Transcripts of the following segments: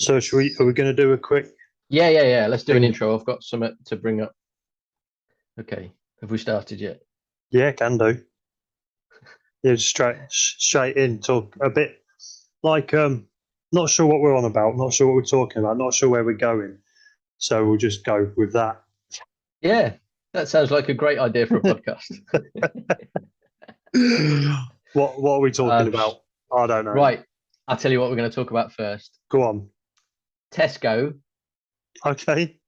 So are we going to do a quick? Yeah. Let's do an thing? intro. I've got something to bring up. Okay. Have we started yet? Yeah, can do. Yeah, straight in. Talk a bit like not sure what we're on about. Not sure what we're talking about. Not sure where we're going. So we'll just go with that. Yeah, that sounds like a great idea for a podcast. What are we talking about? I don't know. Right. I'll tell you what we're going to talk about first. Go on. Tesco Okay.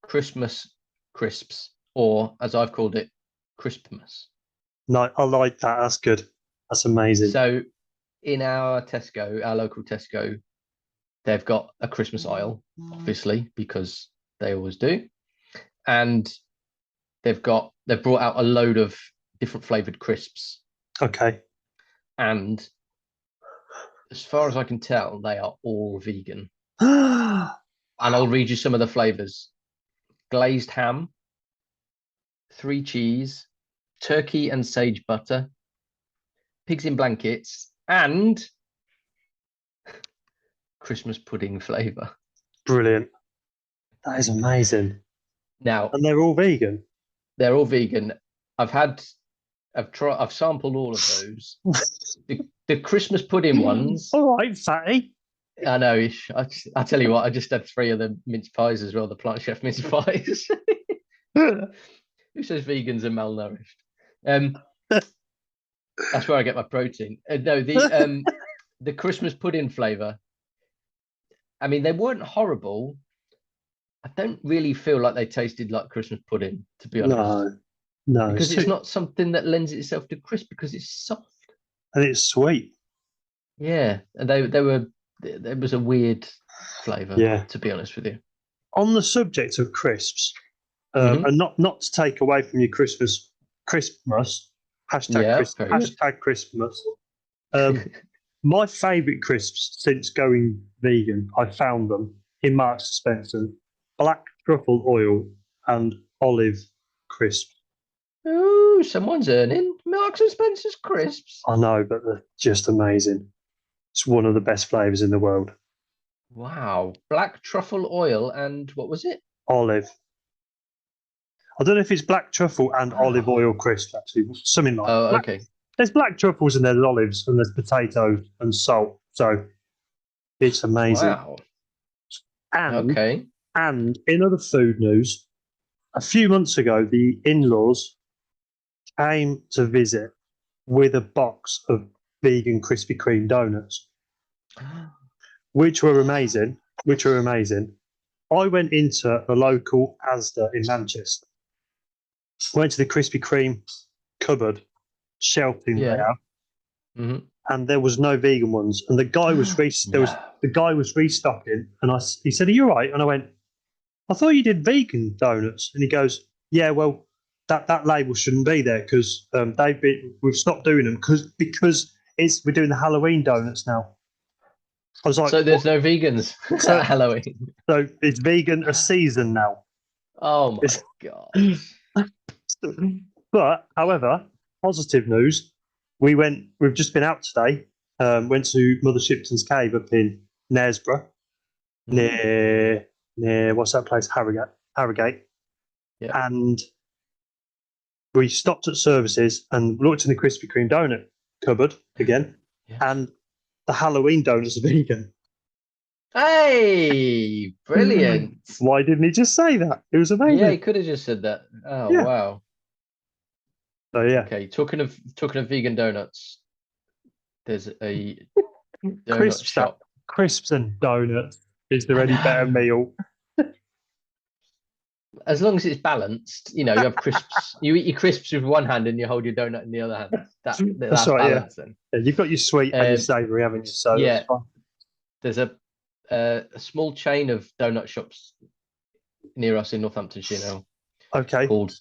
Christmas crisps, or as I've called it, Crispmas. No, I like that. That's good. That's amazing. So in our Tesco, our local Tesco, they've got a Christmas aisle, obviously, because they always do. And they've brought out a load of different flavored crisps. Okay. And as far as I can tell, they are all vegan. And I'll read you some of the flavors: glazed ham, 3 cheese, turkey and sage butter, pigs in blankets, and Christmas pudding flavor. Brilliant. That is amazing. Now, And they're all vegan. they're all vegan. I've sampled all of those. The Christmas pudding ones. All right, fatty. I know. I tell you what, I just had 3 of the mince pies as well, the Plant Chef mince pies. Who says vegans are malnourished? That's where I get my protein. No, the Christmas pudding flavor. I mean, they weren't horrible. I don't really feel like they tasted like Christmas pudding, to be honest. No, because it's not something that lends itself to crisp because it's soft and it's sweet. Yeah, and there was a weird flavor. Yeah, to be honest with you. On the subject of crisps, and not to take away from your Christmas, hashtag Christmas. My favourite crisps since going vegan, I found them in Marks and Spencer: black truffle oil and olive crisps. Oh, someone's earning. Marks and Spencer's crisps. I know, but they're just amazing. It's one of the best flavours in the world. Wow. Black truffle oil and what was it? Olive. I don't know if it's black truffle and olive oil crisps, actually. Something like that. Oh, okay. There's black truffles and there's olives and there's potatoes and salt. So it's amazing. Wow. And, okay. And in other food news, a few months ago, the in-laws came to visit with a box of vegan Krispy Kreme donuts, which were amazing. I went into the local Asda in Manchester, went to the Krispy Kreme cupboard, shelving there, and there was no vegan ones. And the guy was restocking, and he said, "Are you all right?" And I went, "I thought you did vegan donuts." And he goes, "Yeah, well, that label shouldn't be there because we've stopped doing them because we're doing the Halloween donuts now." I was like, so there's no vegans at Halloween. So it's vegan a season now. Oh my god! But however, positive news: we've just been out today. Went to Mother Shipton's Cave up in Knaresborough, near what's that place? Harrogate. Yeah. And we stopped at services and looked in the Krispy Kreme donut cupboard again, and the Halloween donuts are vegan. Hey, brilliant! Why didn't he just say that? It was amazing. Yeah, he could have just said that. Oh yeah. Wow. So yeah. Okay, talking of vegan donuts, there's a donut shop. Crisps and donuts. Is there any better meal? As long as it's balanced, you have crisps. You eat your crisps with one hand and you hold your donut in the other hand. That's right, balance, yeah. Then. Yeah, you've got your sweet and your savoury, haven't you? So yeah, there's a small chain of donut shops near us in Northamptonshire now. Okay. Called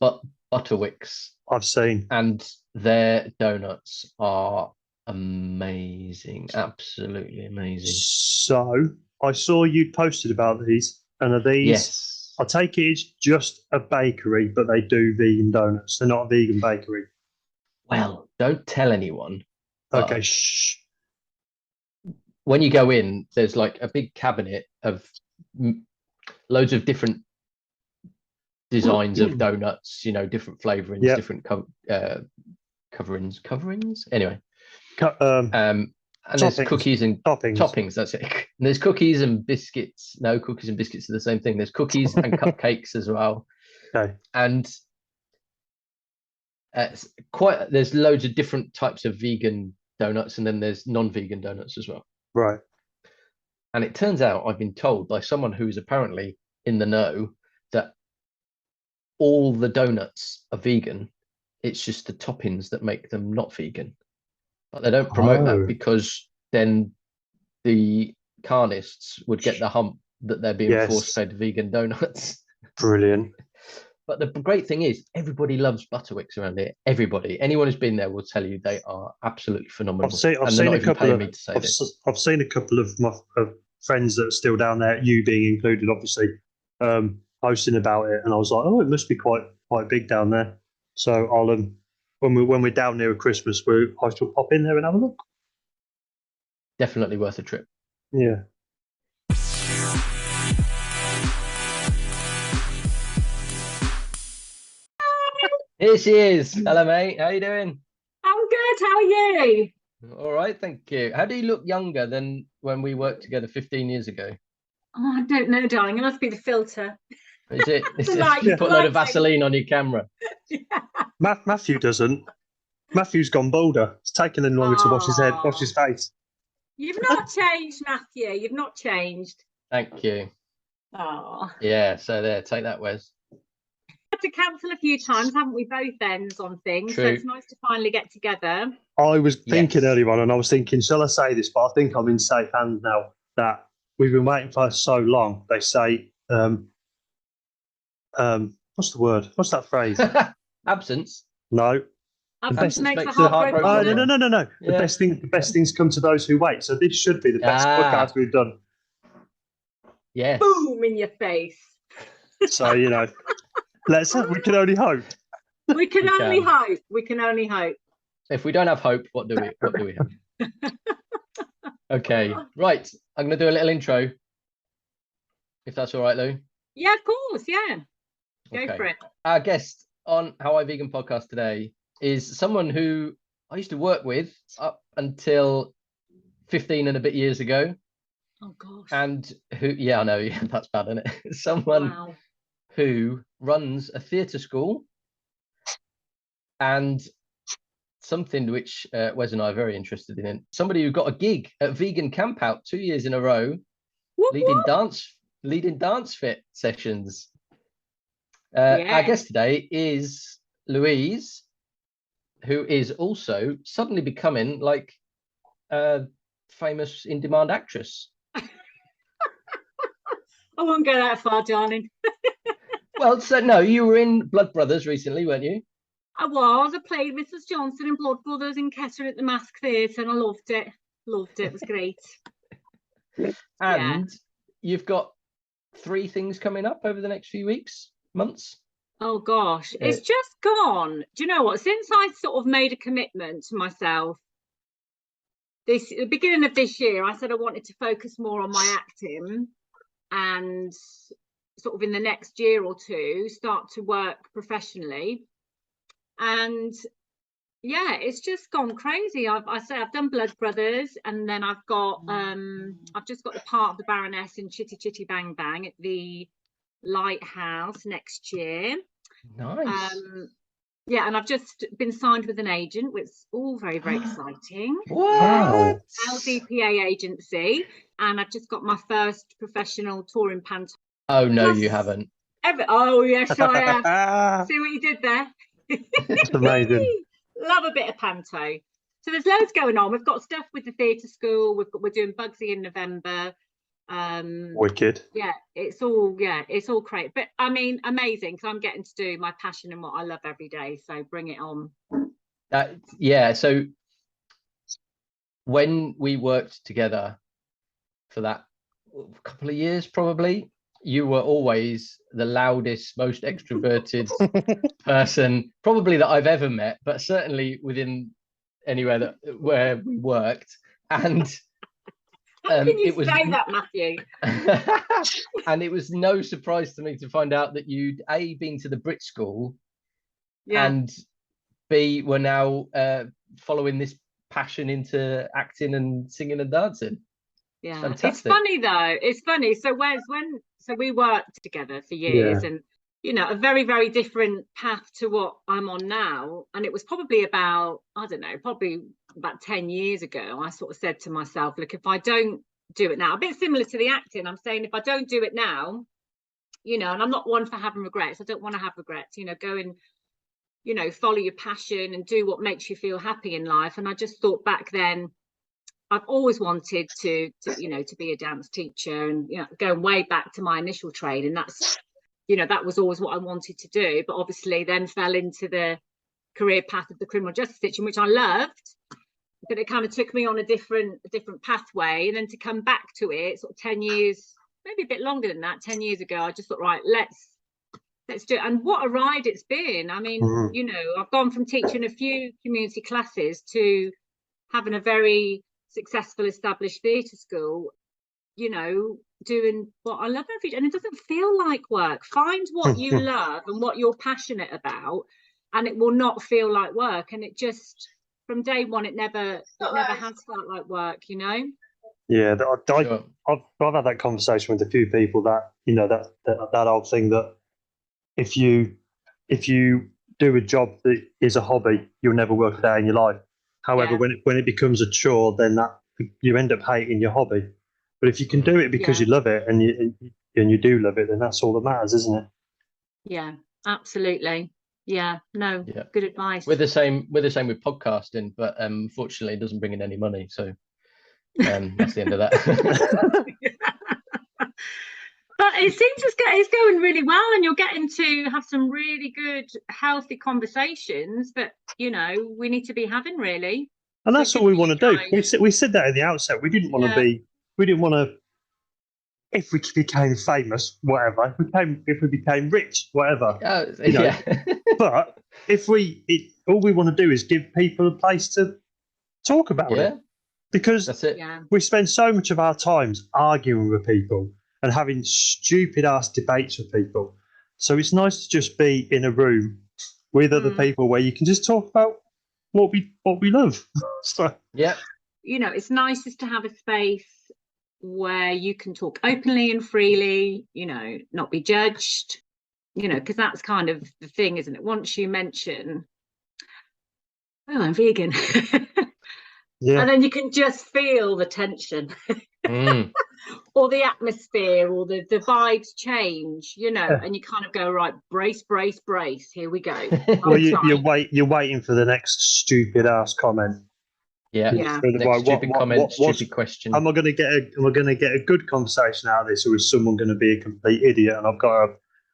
Butterwicks. I've seen. And their donuts are amazing, absolutely amazing. So I saw you posted about these, and are these? Yes. I take it it's just a bakery, but they do vegan donuts. They're not a vegan bakery. Well, don't tell anyone. Okay, shh. when you go in, there's like a big cabinet of loads of different designs of donuts, different flavorings, different coverings. Anyway, and there's toppings. cookies and Toppings. toppings. That's it. And there's cookies and biscuits. No, cookies and biscuits are the same thing. There's cookies and cupcakes as well. Okay. And there's loads of different types of vegan donuts, and then there's non-vegan donuts as well. Right. And it turns out I've been told by someone who's apparently in the know that all the donuts are vegan. It's just the toppings that make them not vegan. But they don't promote that because then the carnists would get the hump that they're being force-fed vegan donuts. Brilliant. But the great thing is, everybody loves Butterwicks around here. Everybody, anyone who's been there will tell you they are absolutely phenomenal. I've seen a couple of my friends that are still down there, you being included, obviously, posting about it, and I was like, oh, it must be quite big down there. So I'll when we're down near Christmas, I shall pop in there and have a look. Definitely worth a trip. Yeah. Here she is. Hello, mate. How you doing? I'm good. How are you? All right, thank you. How do you look younger than when we worked together 15 years ago? Oh, I don't know, darling. It must be the filter. Is it? Light, you put a load of Vaseline on your camera. Yeah. Matthew doesn't. Matthew's gone bolder. It's taken him longer to wash his head, wash his face. You've not changed, Matthew. You've not changed. Thank you. Oh. Yeah, so there, take that, Wes. Had to cancel a few times, haven't we? Both ends on things. True. So it's nice to finally get together. I was thinking earlier on, and I was tking, shall I say this? But I think I'm in safe hands now that we've been waiting for so long. They say, what's the word? What's that phrase? Absence. No. Absence makes the the heart grow heart grow fonder. No. Yeah. The best things come to those who wait. So this should be the best podcast we've done. Yes. Boom in your face. So we can only hope. We can only hope. We can only hope. If we don't have hope, what do we have? Okay, right. I'm going to do a little intro, if that's all right, Lou. Yeah, of course. Yeah. Go for it. Our guest on How I Vegan podcast today is someone who I used to work with up until 15 and a bit years ago. Oh, gosh. And who, I know, that's bad, isn't it? Someone who runs a theatre school and something which Wes and I are very interested in. Somebody who got a gig at Vegan Camp Out 2 years in a row, leading dance fit sessions. Our guest today is Louise, who is also suddenly becoming like a famous in-demand actress. I won't go that far, darling. Well, so no, you were in Blood Brothers recently, weren't you? I was. I played Mrs. Johnson in Blood Brothers in Kettering at the Mask Theatre, and I loved it. Loved it. It was great. And you've got 3 things coming up over the next few weeks, months. Oh gosh, it's just gone. Do you know what? Since I sort of made a commitment to myself, the beginning of this year, I said I wanted to focus more on my acting, and sort of in the next year or two start to work professionally. And yeah, it's just gone crazy. I've done Blood Brothers, and then I've just got the part of the Baroness in Chitty Chitty Bang Bang at the Lighthouse next year. Nice. Yeah, and I've just been signed with an agent, which is all very, very exciting. Wow. LDPA agency, and I've just got my first professional touring panto. Oh no, you haven't. Oh yes, I have. See what you did there? It's amazing. Love a bit of panto. So there's loads going on. We've got stuff with the theatre school. We're doing Bugsy in November. Wicked. Yeah, it's all great. But I mean, amazing, because I'm getting to do my passion and what I love every day. So bring it on. So when we worked together for that couple of years, probably, you were always the loudest, most extroverted person probably that I've ever met, but certainly within anywhere where we worked. And How can you it was say that, Matthew? and it was no surprise to me to find out that you'd A, been to the Brit School, Yeah. and B, were now following this passion into acting and singing and dancing. Yeah, Fantastic. it's funny though. It's funny. So we worked together for years, and a very, very different path to what I'm on now. And it was probably about, I don't know, probably about 10 years ago, I sort of said to myself, look, if I don't do it now, a bit similar to the acting, I'm saying if I don't do it now, and I'm not one for having regrets. I don't want to have regrets, go and, follow your passion and do what makes you feel happy in life. And I just thought back then, I've always wanted to be a dance teacher, and going way back to my initial training, that's that was always what I wanted to do, but obviously then fell into the career path of the criminal justice teaching, which I loved, but it kind of took me on a different pathway. And then to come back to it sort of 10 years, maybe a bit longer than that, 10 years ago, I just thought, right, let's do it. And what a ride it's been. I mean, I've gone from teaching a few community classes to having a very successful established theatre school, doing what I love every day. And it doesn't feel like work. Find what you love and what you're passionate about, and it will not feel like work. And it just, from day one, it never has felt like work, Yeah, I've had that conversation with a few people that that old thing that if you do a job that is a hobby, you'll never work a day in your life. However, when it becomes a chore, then that you end up hating your hobby. But if you can do it because you love it and you do love it, then that's all that matters, isn't it? Yeah, absolutely. Yeah, no, good advice. We're the same with podcasting, but unfortunately it doesn't bring in any money, so that's the end of that. But it seems it's going really well, and you're getting to have some really good, healthy conversations that we need to be having, really. And that's all we want to do. We said that at the outset. We didn't want to be. We didn't want to. If we became famous, whatever. If we became rich, whatever. But all we want to do is give people a place to talk about it, because that's it. We spend so much of our times arguing with people and having stupid ass debates with people. So it's nice to just be in a room with other people where you can just talk about what we love. So it's nice just to have a space where you can talk openly and freely, not be judged, because that's kind of the thing, isn't it? Once you mention, oh, I'm vegan, and then you can just feel the tension. Or the atmosphere, or the vibes change, and you kind of go, right, brace, here we go. Well, you're waiting for the next stupid ass comment. Stupid comment, stupid question. Am I going to get a good conversation out of this, or is someone going to be a complete idiot and I've got to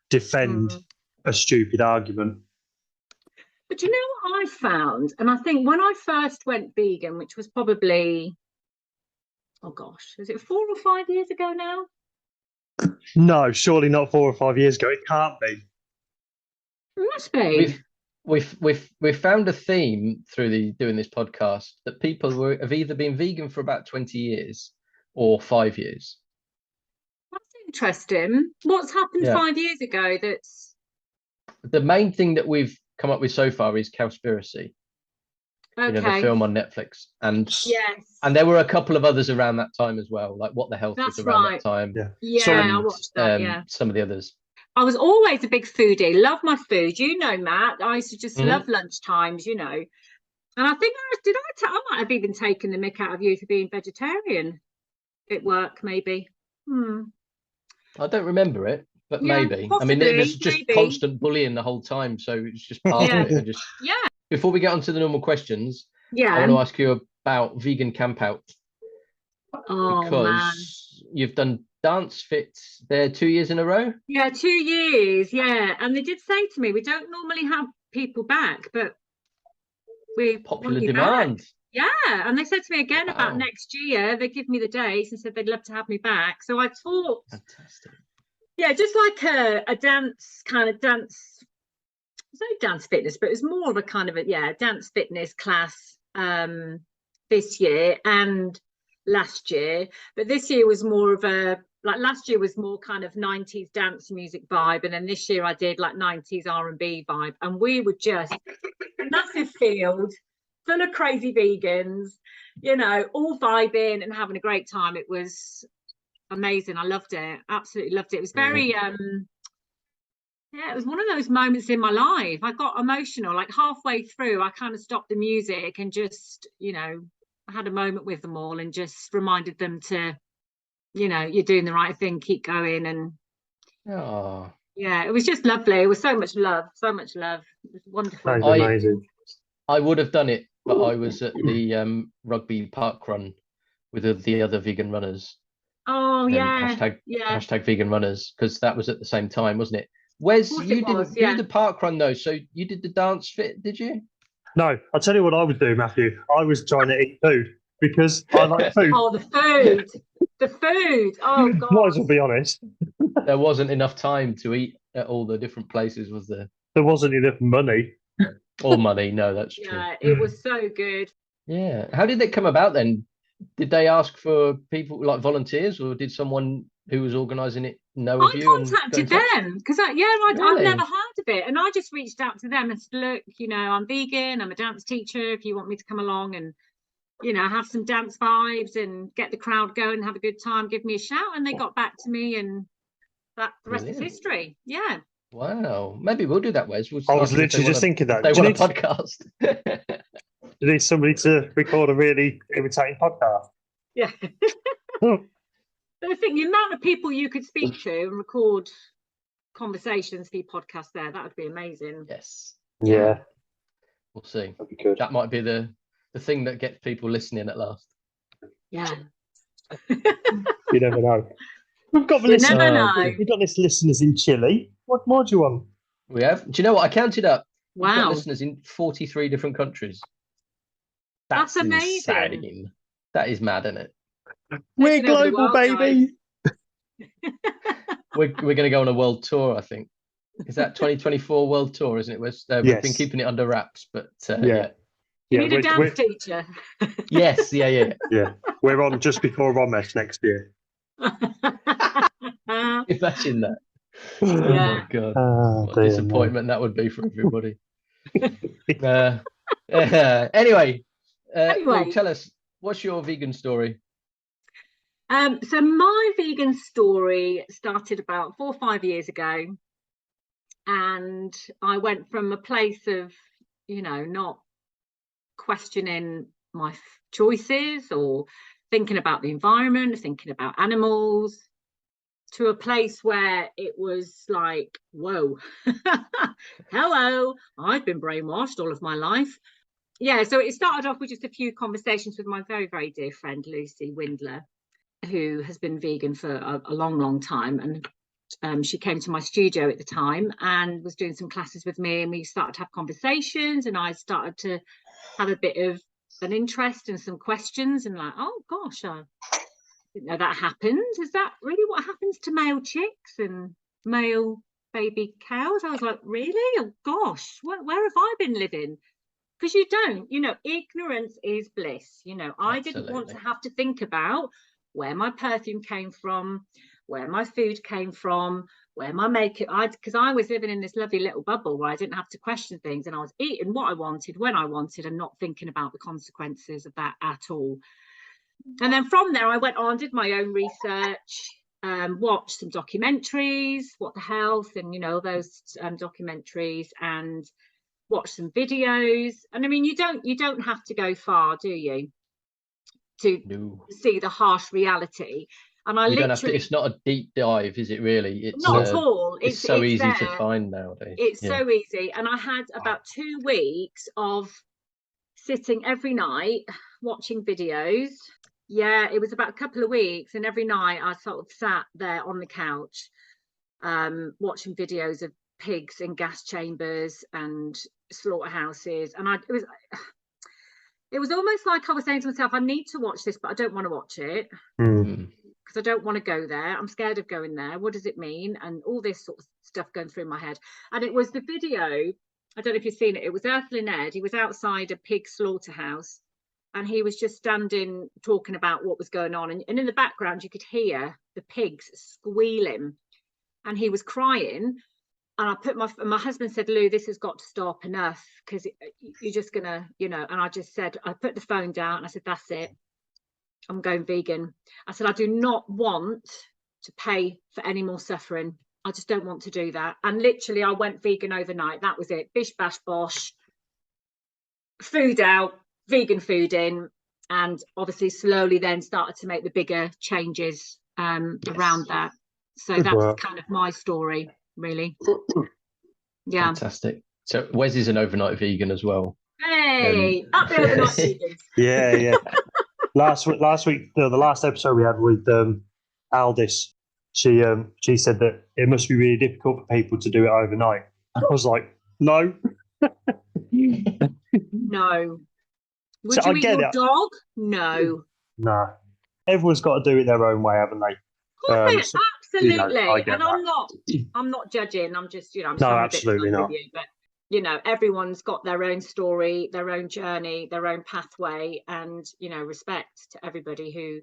defend a stupid argument? But you know what I found, and I think when I first went vegan, which was probably, oh gosh, is it 4 or 5 years ago now? No, surely not 4 or 5 years ago. It can't be. It must be. We've found a theme through doing this podcast that people have either been vegan for about 20 years or 5 years. That's interesting. What's happened 5 years ago? That's the main thing that we've come up with so far is Cowspiracy. Okay. The film on Netflix, and there were a couple of others around that time as well, like What the Health was around that time. I watched that. Some of the others. I was always a big foodie. Love my food, Matt. I used to just love lunch times, And I think I might have even taken the mick out of you for being vegetarian at work, maybe. I don't remember it, but maybe. Possibly, I mean, it was just constant bullying the whole time, so it's just part of it. Before we get on to the normal questions, I want to ask you about Vegan Camp Out. Because you've done Dance Fit there 2 years in a row? Yeah, 2 years, and they did say to me, we don't normally have people back, but we popular demand. Back. Yeah, and they said to me again about next year. They give me the dates and said they'd love to have me back. So I taught, fantastic. Yeah, just like a dance kind of dance. It's no dance fitness, but it was more of a kind of dance fitness class this year. And last year, but this year was more of a, like last year was more kind of 90s dance music vibe, and then this year I did like 90s R&B vibe, and we were just massive field full of crazy vegans, you know, all vibing and having a great time. It was amazing. I loved it, absolutely loved it. It was very yeah, it was one of those moments in my life. I got emotional, like halfway through I kind of stopped the music and just, you know, I had a moment with them all and just reminded them to, you know, you're doing the right thing, keep going. And Oh, yeah, it was just lovely. It was so much love, so much love. It was wonderful. Sounds I amazing. I would have done it, but I was at the rugby park run with the other vegan runners. Oh yeah, Hashtag yeah, hashtag vegan runners, because that was at the same time, wasn't it? of Wes, course you it was, didn't yeah. do the park run though, so you did the dance fit, did you? No, I'll tell you what I was doing, Matthew. I was trying to eat food because I like food. Oh, the food, the food. Oh Might God. as well be honest. There wasn't enough time to eat at all the different places, was there? There wasn't enough money. Or money, no, that's true. Yeah, it was so good. Yeah. How did it come about then? Did they ask for people like volunteers, or did someone who was organising it know of I you and go in contacted touch? them because I've Really? never heard of it, and I just reached out to them and said, look, you know, I'm vegan, I'm a dance teacher, if you want me to come along and, you know, have some dance vibes and get the crowd going and have a good time, give me a shout. And they got back to me, and that the rest is Brilliant. history. Yeah. Wow. Maybe we'll do that, Wes. We'll I was ask them if they literally just wanna- thinking that. if they Do you want a need- podcast. You need somebody to record a really irritating podcast. Yeah. Hmm. But I think the amount of people you could speak to and record conversations for your podcast there, that would be amazing. Yes. Yeah, We'll see. that'd be good. That might be the thing that gets people listening at last. Yeah. You never know. We've got You never know. We've got this listeners in Chile. What more do you want? We have. Do you know what? I counted up. We've got Wow. listeners in 43 different countries. That's amazing. insane. That is mad, isn't it? We're Taking over the global, world, baby. We're going to go on a world tour, I think. Is that 2024 world tour, isn't it? We've been Yes. keeping it under wraps, but Yeah. You Yeah, need a dance we're, teacher. yes, yeah. yeah, we're on just before Romesh next year. Imagine that. Yeah. Oh my God. Oh, What a disappointment that would be for everybody. Anyway, Lou, tell us, what's your vegan story? So my vegan story started about 4 or 5 years ago, and I went from a place of, you know, not questioning my choices or thinking about the environment, thinking about animals, to a place where it was like, whoa, hello, I've been brainwashed all of my life. Yeah, so it started off with just a few conversations with my very, very dear friend Lucy Windler, who has been vegan for a long, long time. And she came to my studio at the time and was doing some classes with me, and we started to have conversations, and I started to have a bit of an interest and some questions, and like, oh gosh, I didn't know that happens. Is that really what happens to male chicks and male baby cows? I was like, really? Oh gosh, where have I been living? Because you don't, you know, ignorance is bliss. You know, I didn't want to have to think about where my perfume came from, where my food came from, where my makeup, because I was living in this lovely little bubble where I didn't have to question things, and I was eating what I wanted when I wanted and not thinking about the consequences of that at all. And then from there I went on, did my own research, watched some documentaries, What the Health, and you know, those documentaries, and watched some videos. And I mean, you don't have to go far, do you, to see the harsh reality? And I don't have to, it's not a deep dive, is it really? It's not at all. It's so easy to find nowadays. It's so easy. And I had about 2 weeks of sitting every night watching videos. Yeah, it was about a couple of weeks, and every night I sort of sat there on the couch watching videos of pigs in gas chambers and slaughterhouses. And it was almost like I was saying to myself, I need to watch this, but I don't want to watch it because I don't want to go there. I'm scared of going there. What does it mean? And all this sort of stuff going through my head. And it was the video, I don't know if you've seen it, it was Earthling Ed. He was outside a pig slaughterhouse, and he was just standing talking about what was going on, and in the background you could hear the pigs squealing, and he was crying. And I put my husband said, Lou, this has got to stop, enough, because you're just gonna, you know. And I just said, I put the phone down and I said, that's it, I'm going vegan. I said, I do not want to pay for any more suffering. I just don't want to do that. And literally I went vegan overnight. That was it. Bish bash bosh, food out, vegan food in, and obviously slowly then started to make the bigger changes around that. So Good that's work. kind of my story, really. Yeah. Fantastic. So Wes is an overnight vegan as well. Hey, up the overnight vegans. Yeah. last week, the last episode we had with Aldis, she said that it must be really difficult for people to do it overnight. And I was like, no. No. Would So you I eat get your it. dog? No. Nah. Everyone's got to do it their own way, haven't they? So, Absolutely. I get And I'm not judging. I'm just, I'm No, having a bit of absolutely fun not. with you. But everyone's got their own story, their own journey, their own pathway, and respect to everybody who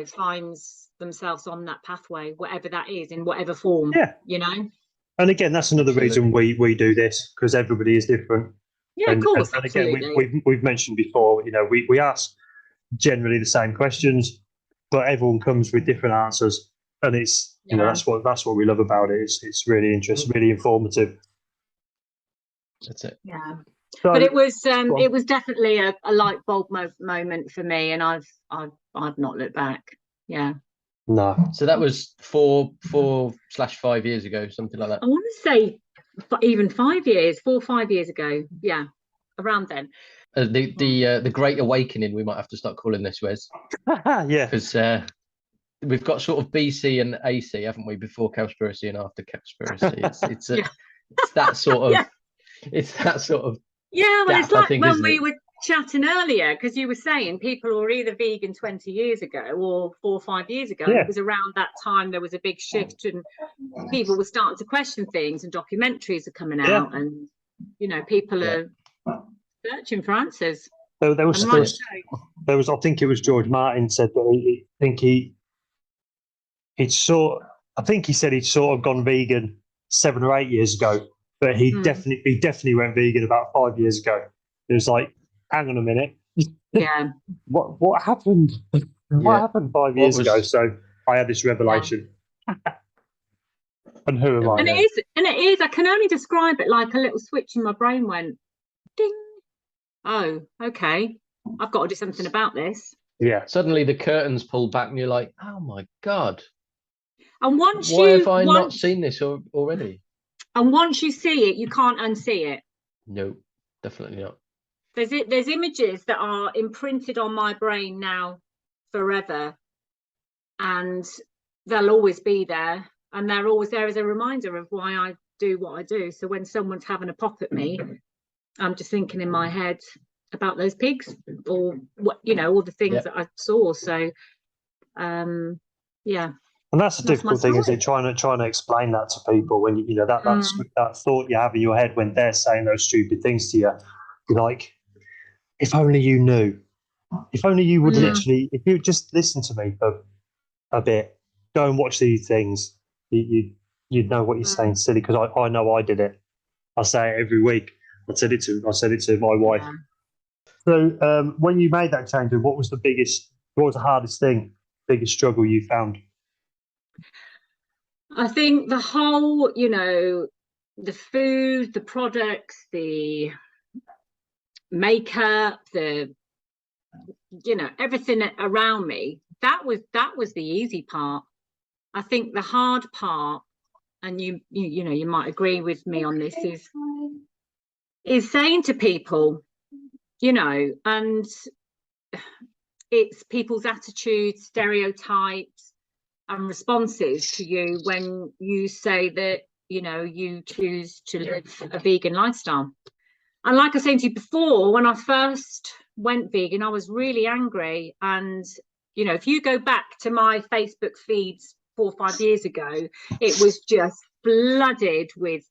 finds themselves on that pathway, whatever that is, in whatever form. Yeah. And again, that's another reason we do this, because everybody is different. Yeah, of course. And Absolutely. again, we've mentioned before, we ask generally the same questions, but everyone comes with different answers, and it's that's what we love about it. It's really interesting, really informative. That's it. Yeah. So, But it was definitely a light bulb moment for me, and I've not looked back. Yeah. No. So that was 4/5 years ago, something like that. I want to say even 5 years, 4 or 5 years ago. Yeah, around then. The Great Awakening, we might have to start calling this, Wes. Yeah. Because we've got sort of BC and AC, haven't we? Before Cowspiracy and after Cowspiracy. It's that sort of. It's that sort of. Yeah, well, gap, it's like when we it? were chatting earlier, because you were saying people were either vegan 20 years ago or 4 or 5 years ago. Yeah. And it was around that time there was a big shift, and people were starting to question things, and documentaries are coming out, and people are searching for answers. There was I think it was George Martin said that I think he said he'd sort of gone vegan 7 or 8 years ago, but he definitely went vegan about 5 years ago. It was like, hang on a minute. Yeah. What happened? What happened 5 years ago? So I had this revelation. Yeah. And who am I? And it is. I can only describe it like a little switch in my brain went ding. Oh, okay. I've got to do something about this. Yeah. Suddenly the curtains pull back, and you're like, "Oh my god!" And why have I not seen this already? And once you see it, you can't unsee it. No, definitely not. There's images that are imprinted on my brain now forever, and they'll always be there, and they're always there as a reminder of why I do what I do. So when someone's having a pop at me, I'm just thinking in my head about those pigs, or what all the things that I saw. So yeah. And that's the difficult thing, is it trying to explain that to people when that thought you have in your head when they're saying those stupid things to you. You're like, if only you knew. If only you would literally, if you just listen to me for a bit, go and watch these things, you'd know what you're saying, silly, because I know I did it. I say it every week. I said it to my wife. Yeah. So when you made that change, what was the hardest thing, biggest struggle you found? I think the whole, the food, the products, the makeup, the everything around me, that was the easy part. I think the hard part, and you might agree with me on this, is saying to people, and it's people's attitudes, stereotypes and responses to you when you say that you choose to live a vegan lifestyle. And like I said to you before, when I first went vegan, I was really angry. And if you go back to my Facebook feeds 4 or 5 years ago, it was just flooded with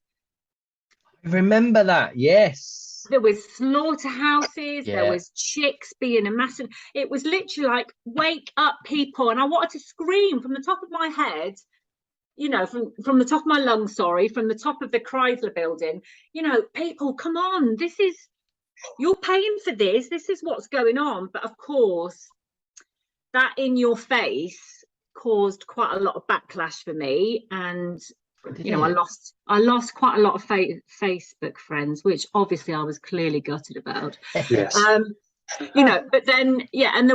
Remember that? Yes. There was slaughterhouses, there Yeah. was chicks being massive. It was literally like, wake up, people. And I wanted to scream from the top of my head, you know, from the top of my lungs, sorry, from the top of the Chrysler building, you know, people, come on, you're paying for this. This is what's going on. But of course, that in your face caused quite a lot of backlash for me. And you know, I lost quite a lot of Facebook friends, which obviously I was clearly gutted about. Yes. You know, but then and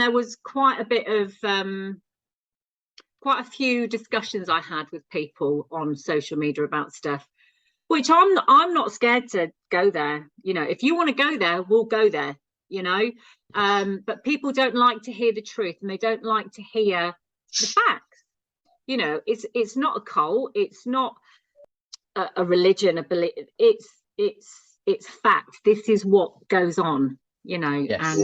there was quite a bit of quite a few discussions I had with people on social media about stuff, which I'm not scared to go there. You know, if you want to go there, we'll go there, you know. But people don't like to hear the truth, and they don't like to hear the facts. You know, it's not a cult, it's not a religion, a belief. It's fact. This is what goes on, you know. Yes.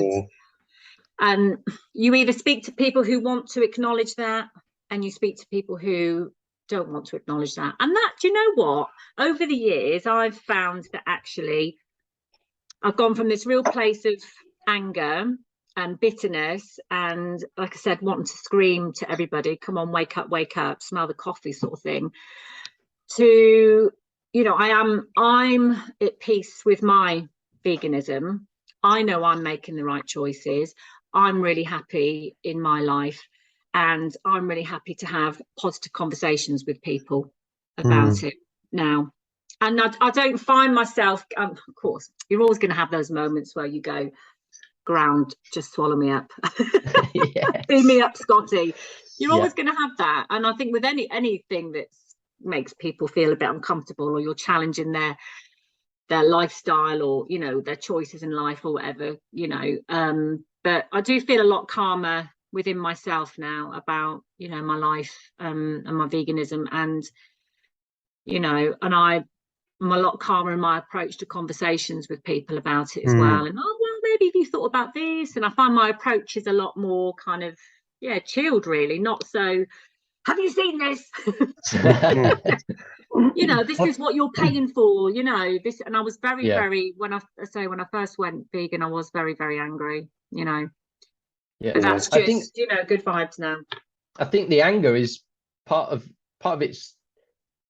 And you either speak to people who want to acknowledge that, and you speak to people who don't want to acknowledge that. And that, do you know what? Over the years, I've found that actually I've gone from this real place of anger and bitterness, and like I said, wanting to scream to everybody, come on, wake up, smell the coffee sort of thing, to, you know, I'm at peace with my veganism. I know I'm making the right choices. I'm really happy in my life, and I'm really happy to have positive conversations with people about it now. And I don't find myself, of course, you're always going to have those moments where you go, ground, just swallow me up. Yes. Feed me up, Scotty. You're always going to have that. And I think with anything that makes people feel a bit uncomfortable, or you're challenging their lifestyle, or, you know, their choices in life, or whatever, you know, but I do feel a lot calmer within myself now about, you know, my life and my veganism, and, you know, and I'm a lot calmer in my approach to conversations with people about it as well. And, oh, well, maybe if you thought about this. And I find my approach is a lot more kind of, chilled, really, not so, have you seen this? You know, this is what you're paying for, you know, this. And I was very, when I first went vegan, I was very, very angry, you know. Yeah, but that's just, I think, you know, good vibes now. I think the anger is part of it's,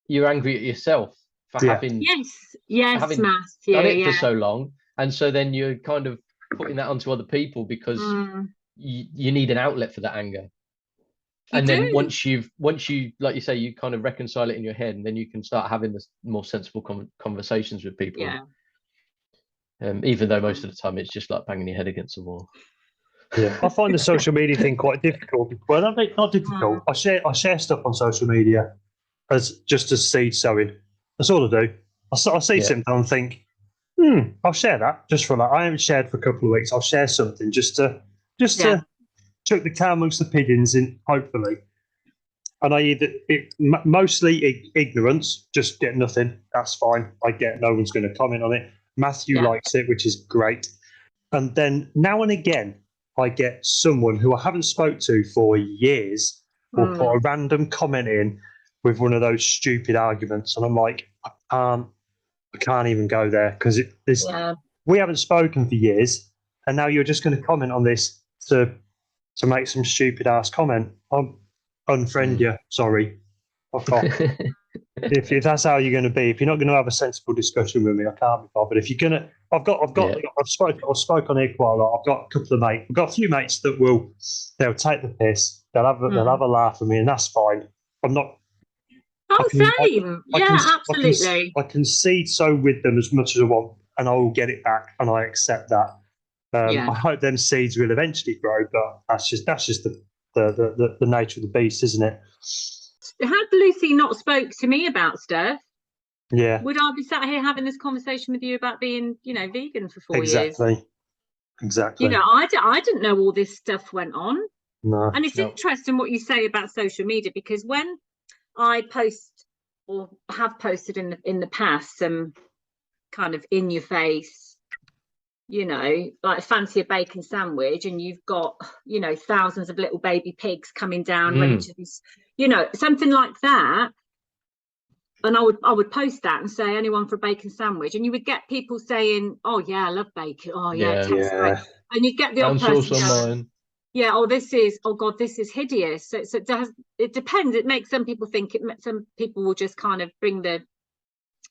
you're angry at yourself for having having done it for so long, and so then you're kind of putting that onto other people because you need an outlet for that anger. Then once you, like you say, you kind of reconcile it in your head, and then you can start having this more sensible conversations with people. Even though most of the time it's just like banging your head against the wall. Yeah, I find the social media thing quite difficult. Well, not difficult. I share stuff on social media as seed sowing. That's all I do. I see something and think, I'll share that just for that. I haven't shared for a couple of weeks. I'll share something just to chuck the cow amongst the pigeons in, hopefully. And I mostly ignorance, just get nothing. That's fine. I get no one's going to comment on it. Matthew likes it, which is great. And then now and again, I get someone who I haven't spoke to for years will put a random comment in with one of those stupid arguments, and I'm like, I can't even go there because we haven't spoken for years, and now you're just going to comment on this to make some stupid ass comment. I'll unfriend you. Sorry, fuck off. If that's how you're going to be, if you're not going to have a sensible discussion with me, I can't be bothered. If you're going to, I've spoke on here quite a lot. I've got a couple of mates. I've got a few mates that they'll take the piss. They'll have a laugh at me, and that's fine. I'm not. Same. Absolutely. I concede so with them as much as I want, and I will get it back, and I accept that. I hope them seeds will eventually grow, but that's just the nature of the beast, isn't it? Had Lucy not spoke to me about stuff, would I be sat here having this conversation with you about being, you know, vegan for 4 years? Exactly. You know, I didn't know all this stuff went on. No. And it's interesting what you say about social media, because when I post or have posted in the past some kind of in your face, you know, like fancy a bacon sandwich, and you've got, you know, thousands of little baby pigs coming down ready to be, you know, something like that. and I would post that and say, anyone for a bacon sandwich, and you would get people saying, oh yeah, I love bacon, oh yeah, it tastes great, and you'd get the odd Brown sauce person on going, mine. yeah, oh god, this is hideous. So it depends. It makes some people think some people will just kind of bring the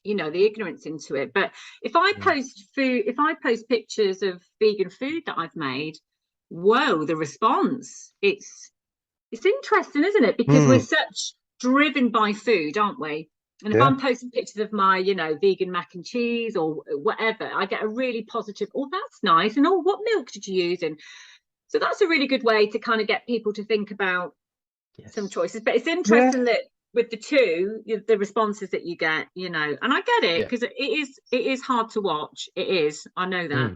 the ignorance into it. But if I post pictures of vegan food that I've made, whoa, the response, it's interesting, isn't it? Because we're such driven by food, aren't we? And if I'm posting pictures of my, vegan mac and cheese or whatever, I get a really positive, oh, that's nice. And oh, what milk did you use? And so that's a really good way to kind of get people to think about some choices. But it's interesting that with the two, the responses that you get, and I get it, because it is hard to watch. It is. I know that.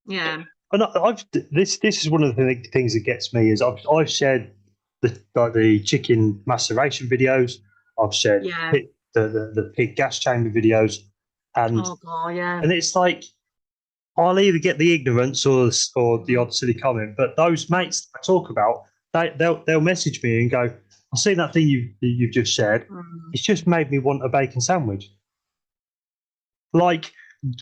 Yeah. And this is one of the things that gets me is I've shared the chicken maceration videos. I've shared the pig gas chamber videos, and and it's like I'll either get the ignorance or the odd silly comment. But those mates I talk about, they'll message me and go, "I've seen that thing you've just shared. It's just made me want a bacon sandwich." Like,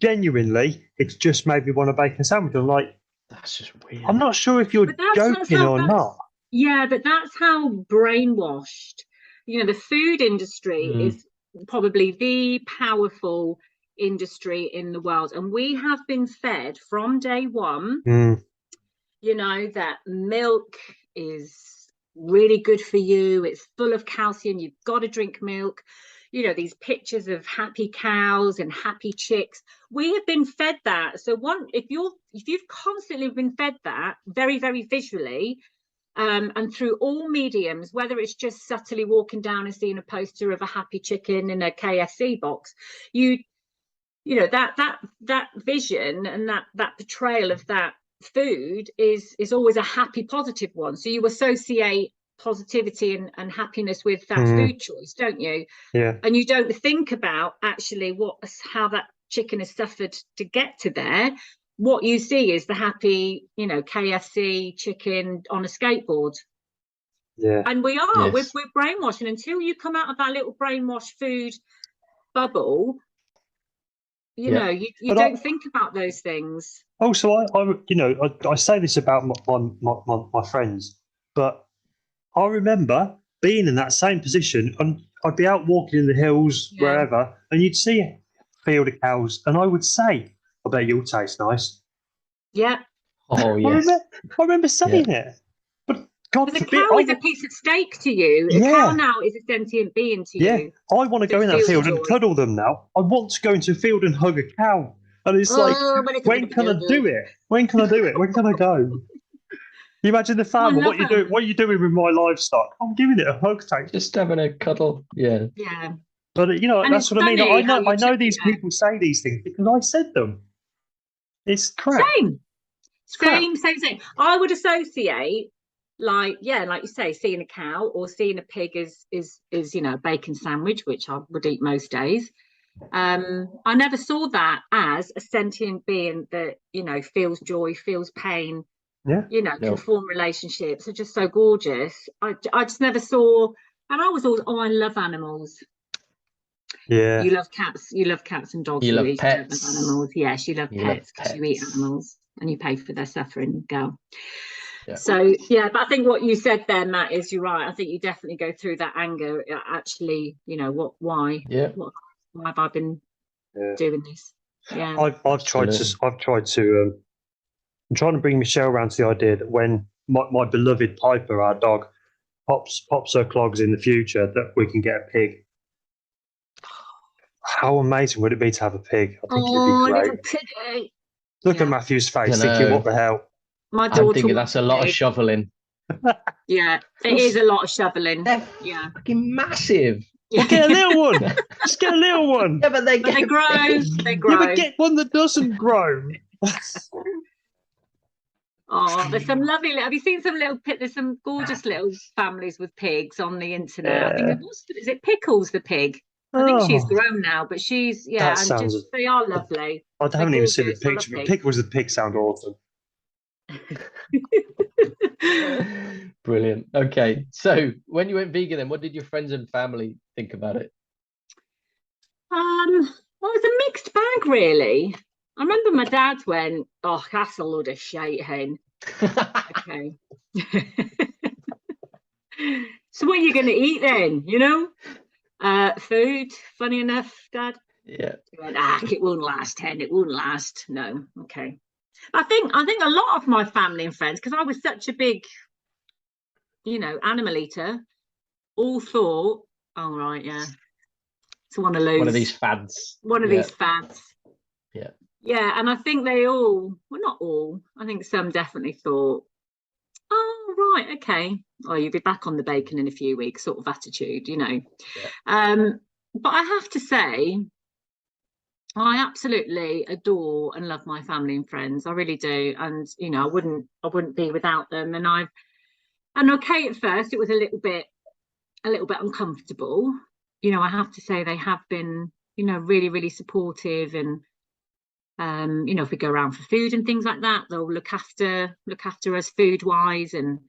genuinely, it's just made me want a bacon sandwich. I'm like, that's just weird. I'm not sure if you're joking or not. Yeah, but that's how brainwashed. The food industry is probably the powerful industry in the world, and we have been fed from day one that milk is really good for you, it's full of calcium, you've got to drink milk. These pictures of happy cows and happy chicks, we have been fed that. So if you've constantly been fed that very, very visually, and through all mediums, whether it's just subtly walking down and seeing a poster of a happy chicken in a KFC box, that vision and that portrayal of that food is always a happy, positive one. So you associate positivity and happiness with that food choice, don't you? Yeah. And you don't think about actually how that chicken has suffered to get to there. What you see is the happy, KFC chicken on a skateboard. Yeah. And we're brainwashing. Until you come out of that little brainwash food bubble, you don't think about those things. Also, I say this about my friends, but I remember being in that same position, and I'd be out walking in the hills, wherever, and you'd see a field of cows, and I would say, "I bet you'll taste nice." Yeah. Oh yes. I remember saying it, but God forbid, forbid, a cow is a piece of steak to you. A cow now is a sentient being to you. I want to go in that field and cuddle them now. I want to go into a field and hug a cow, and it's like, when can I do it? When can I do it? When can I go? You imagine the farmer. What are you doing with my livestock? I'm giving it a hug, thanks. Just having a cuddle. Yeah. Yeah. But that's what I mean. I know these people say these things because I said them. It's crap. Same. I would associate, like you say, seeing a cow or seeing a pig is a bacon sandwich, which I would eat most days. I never saw that as a sentient being that feels joy, feels pain. Can form relationships. Are just so gorgeous. I just never saw, and I was always, I love animals. Yeah. You love cats and dogs. You love Louise. pets. You love animals. Yes, you love pets because you eat animals and you pay for their suffering, girl. Yeah. So but I think what you said there, Matt, is you're right. I think you definitely go through that anger. Actually, why? Yeah. Why have I been doing this? Yeah. I've tried to. I'm trying to bring Michelle around to the idea that when my beloved Piper, our dog, pops her clogs in the future, that we can get a pig. How amazing would it be to have a pig? I think it'd be great. Little piggy. Look at Matthew's face, thinking, "What the hell?" My daughter. I'm thinking that's a lot of shoveling. Yeah, it is a lot of shoveling. They're fucking massive. Well, get a little one. Just get a little one. Yeah, but they grow. They grow. Yeah, but get one that doesn't grow. Oh, there's some lovely. Have you seen some little? There's some gorgeous little families with pigs on the internet. I think is it Pickles the pig? I think she's grown now, but she's they are lovely. I haven't even seen the picture, but Pickles the pig sound awesome. Brilliant. Okay, so when you went vegan, then what did your friends and family think about it? Well, it's a mixed bag, really. I remember my dad went, "Oh, that's a load of shite, hen." Okay. So what are you going to eat then? You know, food. Funny enough, Dad. Yeah. He went, it won't last, hen. It won't last. No. Okay. I think a lot of my family and friends, because I was such a big, animal eater, all thought, "Oh, right, yeah, it's one of these fads. these fads." Yeah. Yeah, and I think they all, well, not all, I think some definitely thought, "Oh, right, okay. Oh, you'll be back on the bacon in a few weeks," sort of attitude, Yeah. But I have to say, I absolutely adore and love my family and friends. I really do. And, I wouldn't be without them. And okay, at first it was a little bit uncomfortable. I have to say they have been, really, really supportive, and if we go around for food and things like that, they'll look after us food wise, and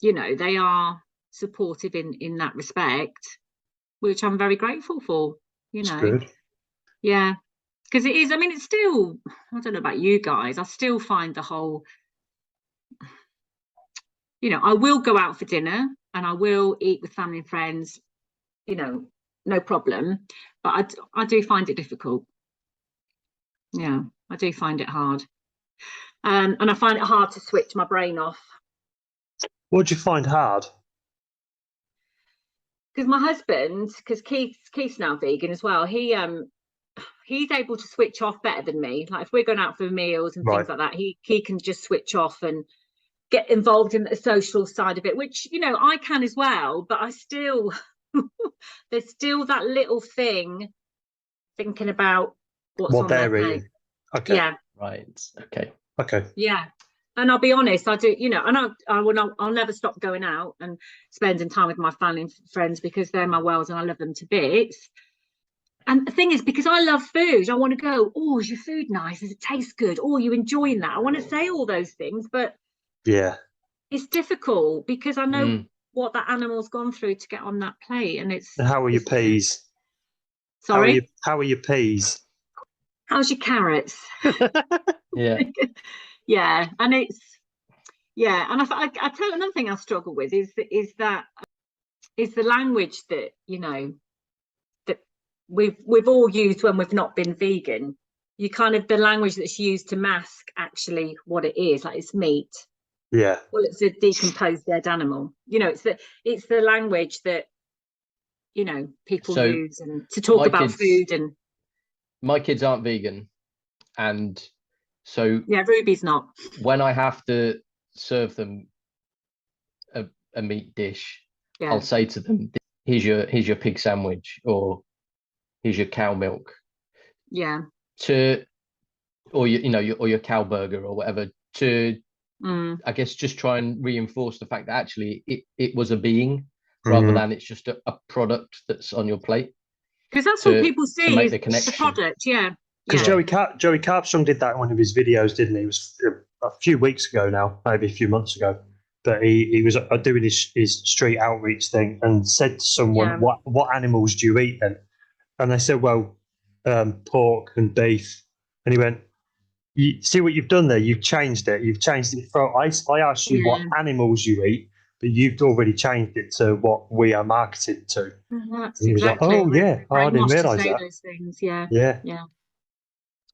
they are supportive in that respect, which I'm very grateful for. It's good. Yeah, because it is. I mean, it's still. I don't know about you guys. I still find the whole. I will go out for dinner and I will eat with family and friends. No problem. But I do find it difficult. Yeah, I do find it hard. And I find it hard to switch my brain off. What do you find hard? Because my husband, because Keith's now vegan as well, he's able to switch off better than me. Like if we're going out for meals and things like that, he can just switch off and get involved in the social side of it, which I can as well, but I still there's still that little thing thinking about what's on their plate. Okay. Yeah. Right. Okay. Yeah. And I'll be honest, I do, and I'll never stop going out and spending time with my family and friends, because they're my worlds and I love them to bits. And the thing is, because I love food, I want to go, "Oh, is your food nice? Does it taste good? Oh, are you enjoying that?" I want to say all those things, but yeah, it's difficult because I know what that animal's gone through to get on that plate, and it's. How are your peas? Sorry? How are your peas? How's your carrots? Yeah. Yeah, and it's. Yeah, and I tell another thing I struggle with is the language that that we've all used when we've not been vegan. You kind of, the language that's used to mask actually what it is, like it's meat. Yeah. Well, it's a decomposed dead animal. It's the language that people use and to talk about food. And my kids aren't vegan, and so yeah, Ruby's not. When I have to serve them a meat dish, I'll say to them, here's your pig sandwich, or here's your cow milk. Yeah. Or your cow burger or whatever, to I guess just try and reinforce the fact that actually it was a being, rather than it's just a product that's on your plate. Because that's what people see, make the connection. The product. Yeah. Because Joey Carpstrong did that in one of his videos, didn't he? It was a few weeks ago now, maybe a few months ago. But he was doing his street outreach thing and said to someone, what animals do you eat then? And they said, well, pork and beef. And he went, you see what you've done there? You've changed it. You've changed it. I asked you what animals you eat, but you've already changed it to what we are marketed to. That's he was exactly. like, oh, yeah, I didn't realise that. Those things. Yeah. Yeah. Yeah.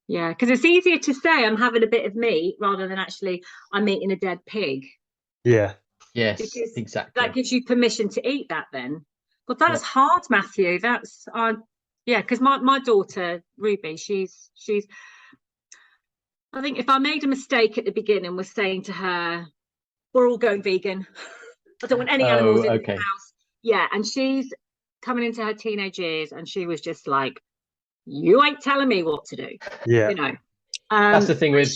Yeah, because it's easier to say I'm having a bit of meat rather than actually I'm eating a dead pig. Yeah. Yes, because exactly. That gives you permission to eat that then. But that's hard, Matthew. That's because my daughter Ruby, she's I think if I made a mistake at the beginning and was saying to her, we're all going vegan. I don't want any animals in the house. Yeah, and she's coming into her teenage years and she was just like, you ain't telling me what to do. Yeah. That's the thing with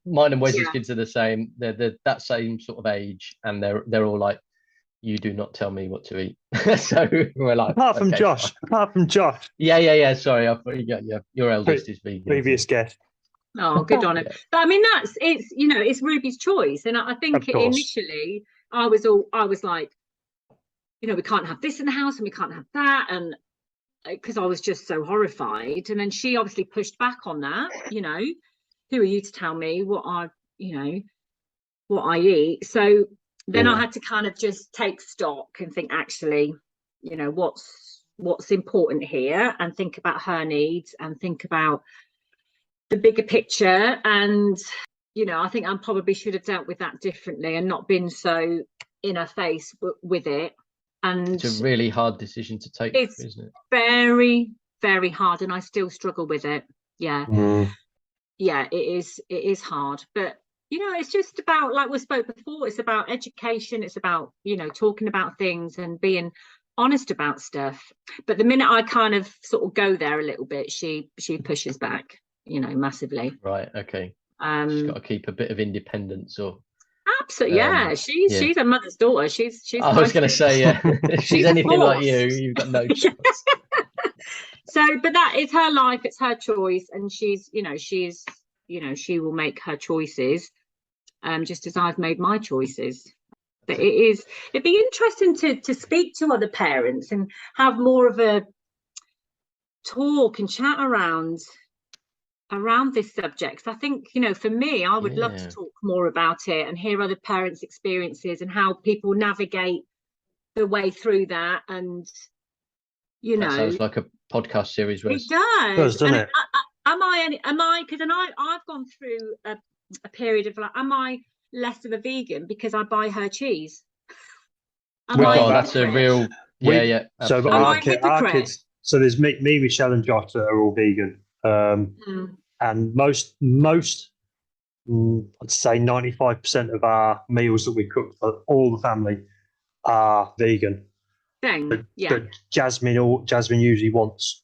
mine and Wes's kids are the same. They're that same sort of age, and they're all like, you do not tell me what to eat. So we're like, apart from Josh. Yeah. Sorry, I thought your eldest is vegan. Previous guest. Oh, good on him. But I mean, it's Ruby's choice, and I think initially I was like, we can't have this in the house and we can't have that, and because I was just so horrified. And then she obviously pushed back on that, you know, who are you to tell me what I, you know, what I eat? So then I had to kind of just take stock and think, actually, you know, what's important here, and think about her needs and think about the bigger picture. And, you know, I think I probably should have dealt with that differently and not been so in her face with it. And it's a really hard decision to take, isn't it? Very, very hard, and I still struggle with it. Yeah. Yeah, it is hard. But, you know, it's just about, like we spoke before, it's about education. It's about, you know, talking about things and being honest about stuff. But the minute I kind of sort of go there a little bit, she pushes back, you know, massively. Right. Okay. She's got to keep a bit of independence, or absolutely. Yeah, she's a mother's daughter. She's I was going to say, yeah, if she's anything like you've got no chance. So, but that is her life, it's her choice, and she will make her choices, just as I've made my choices. But it'd be interesting to speak to other parents and have more of a talk and chat around this subject. I think, you know, for me, I would love to talk more about it and hear other parents' experiences and how people navigate the way through that. And, you know, sounds like a podcast series. It does, doesn't it? Am I? Because then I've gone through a period of like, am I less of a vegan because I buy her cheese? That's a real So our kids. So there's me, Michelle, and Josh that are all vegan, and most I'd say 95% of our meals that we cook for all the family are vegan. But Jasmine usually wants,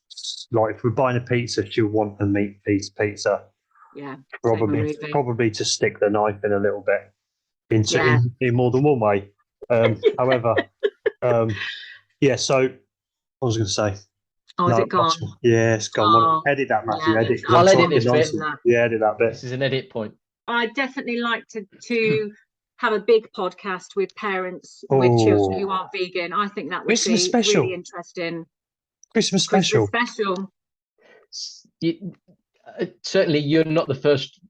like, if we're buying a pizza, she'll want a meat pizza. Yeah, probably to stick the knife in a little bit in more than one way. However, So I was going to say. Oh, is it gone? Yeah, it's gone. Edit that, Matthew. Edit. I'll edit this bit. Yeah, edit that bit. This is an edit point. I definitely like to have a big podcast with parents with children who aren't vegan. I think that would be really interesting. Christmas special. Certainly, you're not the first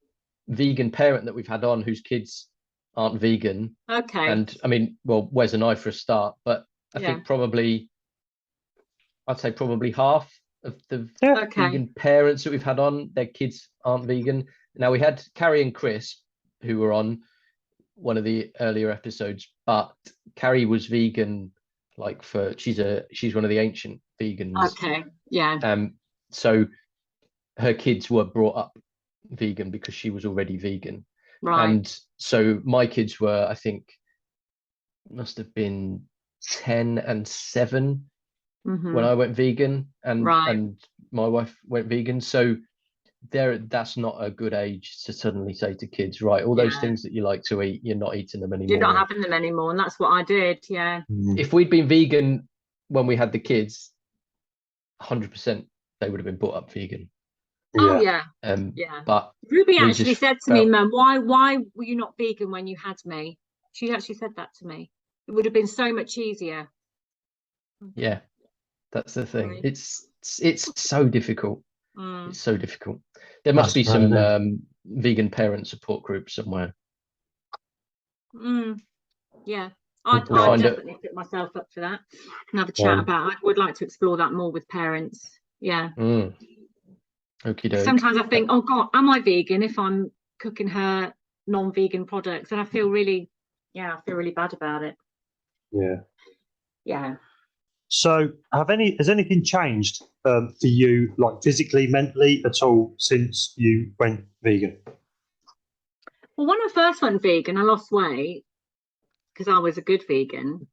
vegan parent that we've had on whose kids aren't vegan. Okay. And I mean, well, Wes and I for a start, but I think I'd say probably half of the vegan parents that we've had on, their kids aren't vegan. Now, we had Carrie and Chris, who were on one of the earlier episodes, but Carrie was vegan, like she's one of the ancient vegans. Okay, yeah. So her kids were brought up vegan because she was already vegan. Right. And so my kids were, I think, must have been 10 and 7 when I went vegan, and my wife went vegan. So that's not a good age to suddenly say to kids, right, all those things that you like to eat, you're not eating them anymore. You're not having them anymore, and that's what I did. Yeah. If we'd been vegan when we had the kids, 100% they would have been brought up vegan. Oh yeah. But Ruby actually said to me, Mum, why were you not vegan when you had me? She actually said that to me. It would have been so much easier. Yeah, that's the thing. It's so difficult. It's so difficult. There must be some vegan parent support group somewhere. Yeah, I'd definitely put myself up for that and have a chat about it. I would like to explore that more with parents. Yeah. Sometimes I think, oh God, am I vegan if I'm cooking her non-vegan products? And I feel really bad about it. Yeah. Yeah. So has anything changed for you, like physically, mentally at all since you went vegan? Well, when I first went vegan, I lost weight because I was a good vegan.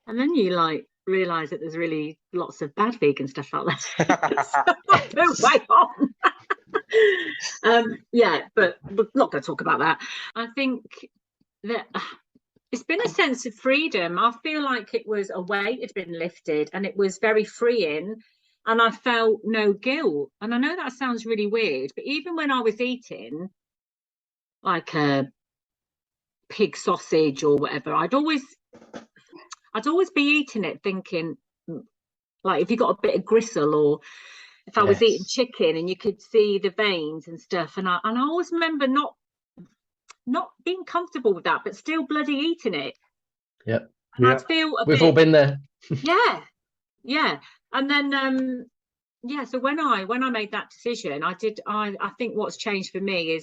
And then you realise that there's really lots of bad vegan stuff out there. So I put weight on. But we're not going to talk about that. I think that it's been a sense of freedom. I feel like it was a weight had been lifted and it was very freeing, and I felt no guilt. And I know that sounds really weird, but even when I was eating like a pig sausage or whatever, I'd always be eating it thinking, Like if you got a bit of gristle, or if I was eating Yes. chicken and you could see the veins and stuff, and I always remember not being comfortable with that, but still bloody eating it. Yep. And Yeah. I'd feel a We've all bit, been there. yeah. And then yeah, so when I made that decision, I think what's changed for me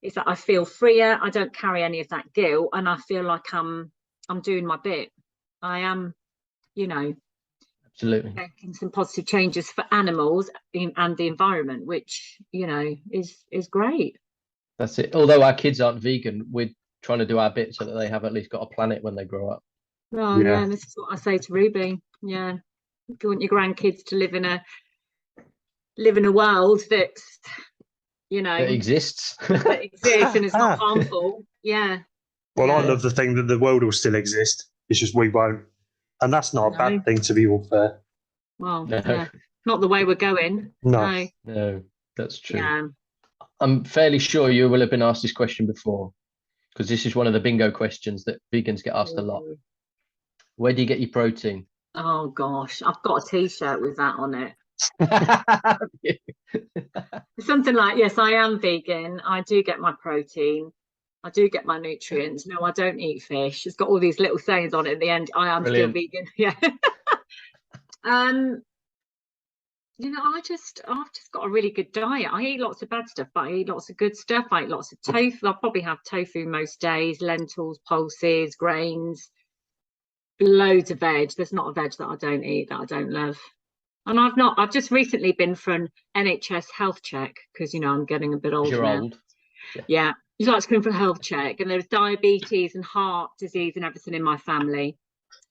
is that I feel freer. I don't carry any of that guilt, and I feel like I'm doing my bit. I am, you know, Absolutely. making some positive changes for animals and the environment, which, you know, is great. That's it. Although our kids aren't vegan, we're trying to do our bit so that they have at least got a planet when they grow up. Oh yeah, this is what I say to Ruby. Yeah, you want your grandkids to live in a world that's, you know, That exists. that exists and is not harmful. Yeah. Well, I Yeah. love the thing that the world will still exist. It's just we won't. And that's not a No. bad thing, to be all fair. Well, No. yeah, not the way we're going. No. No, that's true. Yeah. I'm fairly sure you will have been asked this question before, because this is one of the bingo questions that vegans get asked a lot. Where do you get your protein? Oh gosh, I've got a T-shirt with that on it. Something like, yes, I am vegan. I do get my protein. I do get my nutrients. No, I don't eat fish. It's got all these little sayings on it at the end. I am Brilliant. still vegan. Yeah. You know, I've just got a really good diet. I eat lots of bad stuff, but I eat lots of good stuff. I eat lots of tofu. I'll probably have tofu most days, lentils, pulses, grains, loads of veg. There's not a veg that I don't eat, that I don't love. And I've just recently been for an NHS health check, because, you know, I'm getting a bit older You're now. old. Yeah. You like to go in for a health check, and there's diabetes and heart disease and everything in my family.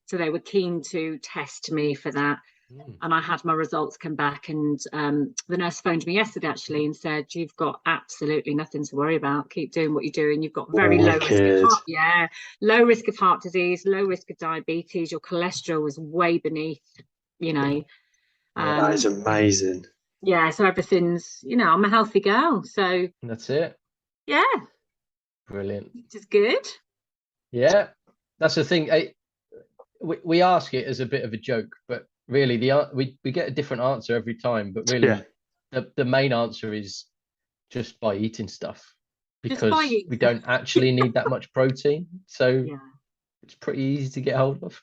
So they were keen to test me for that. And I had my results come back, and the nurse phoned me yesterday actually and said, you've got absolutely nothing to worry about. Keep doing what you're doing. You've got very low risk of low risk of heart disease, low risk of diabetes. Your cholesterol was way beneath, you know. That is amazing. Yeah, so everything's, you know, I'm a healthy girl. So that's it. Yeah. Brilliant. Which is good. Yeah, that's the thing. We ask it as a bit of a joke, but really we get a different answer every time. But really, the main answer is just by eating stuff, because we don't actually need that much protein. So it's pretty easy to get hold of.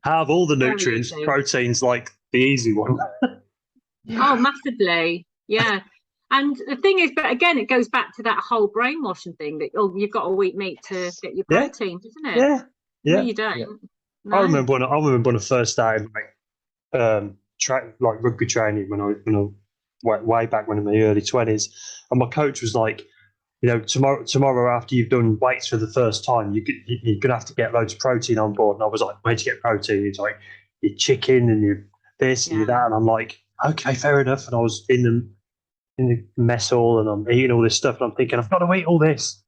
Have all the nutrients. Protein's like the easy one. Oh, massively. Yeah. And the thing is, but again, it goes back to that whole brainwashing thing that, oh, you've got to eat meat to get your protein, doesn't it? Yeah. No, you don't. Yeah. No. I remember when I first started like rugby training when I way back when in my early 20s, and my coach was like, you know, tomorrow after you've done weights for the first time, you're gonna have to get loads of protein on board. And I was like, where'd you get protein? He's like, your chicken and your this and your that, and I'm like, okay, fair enough. And I was in the mess hall and I'm eating all this stuff, and I'm thinking, I've got to eat all this.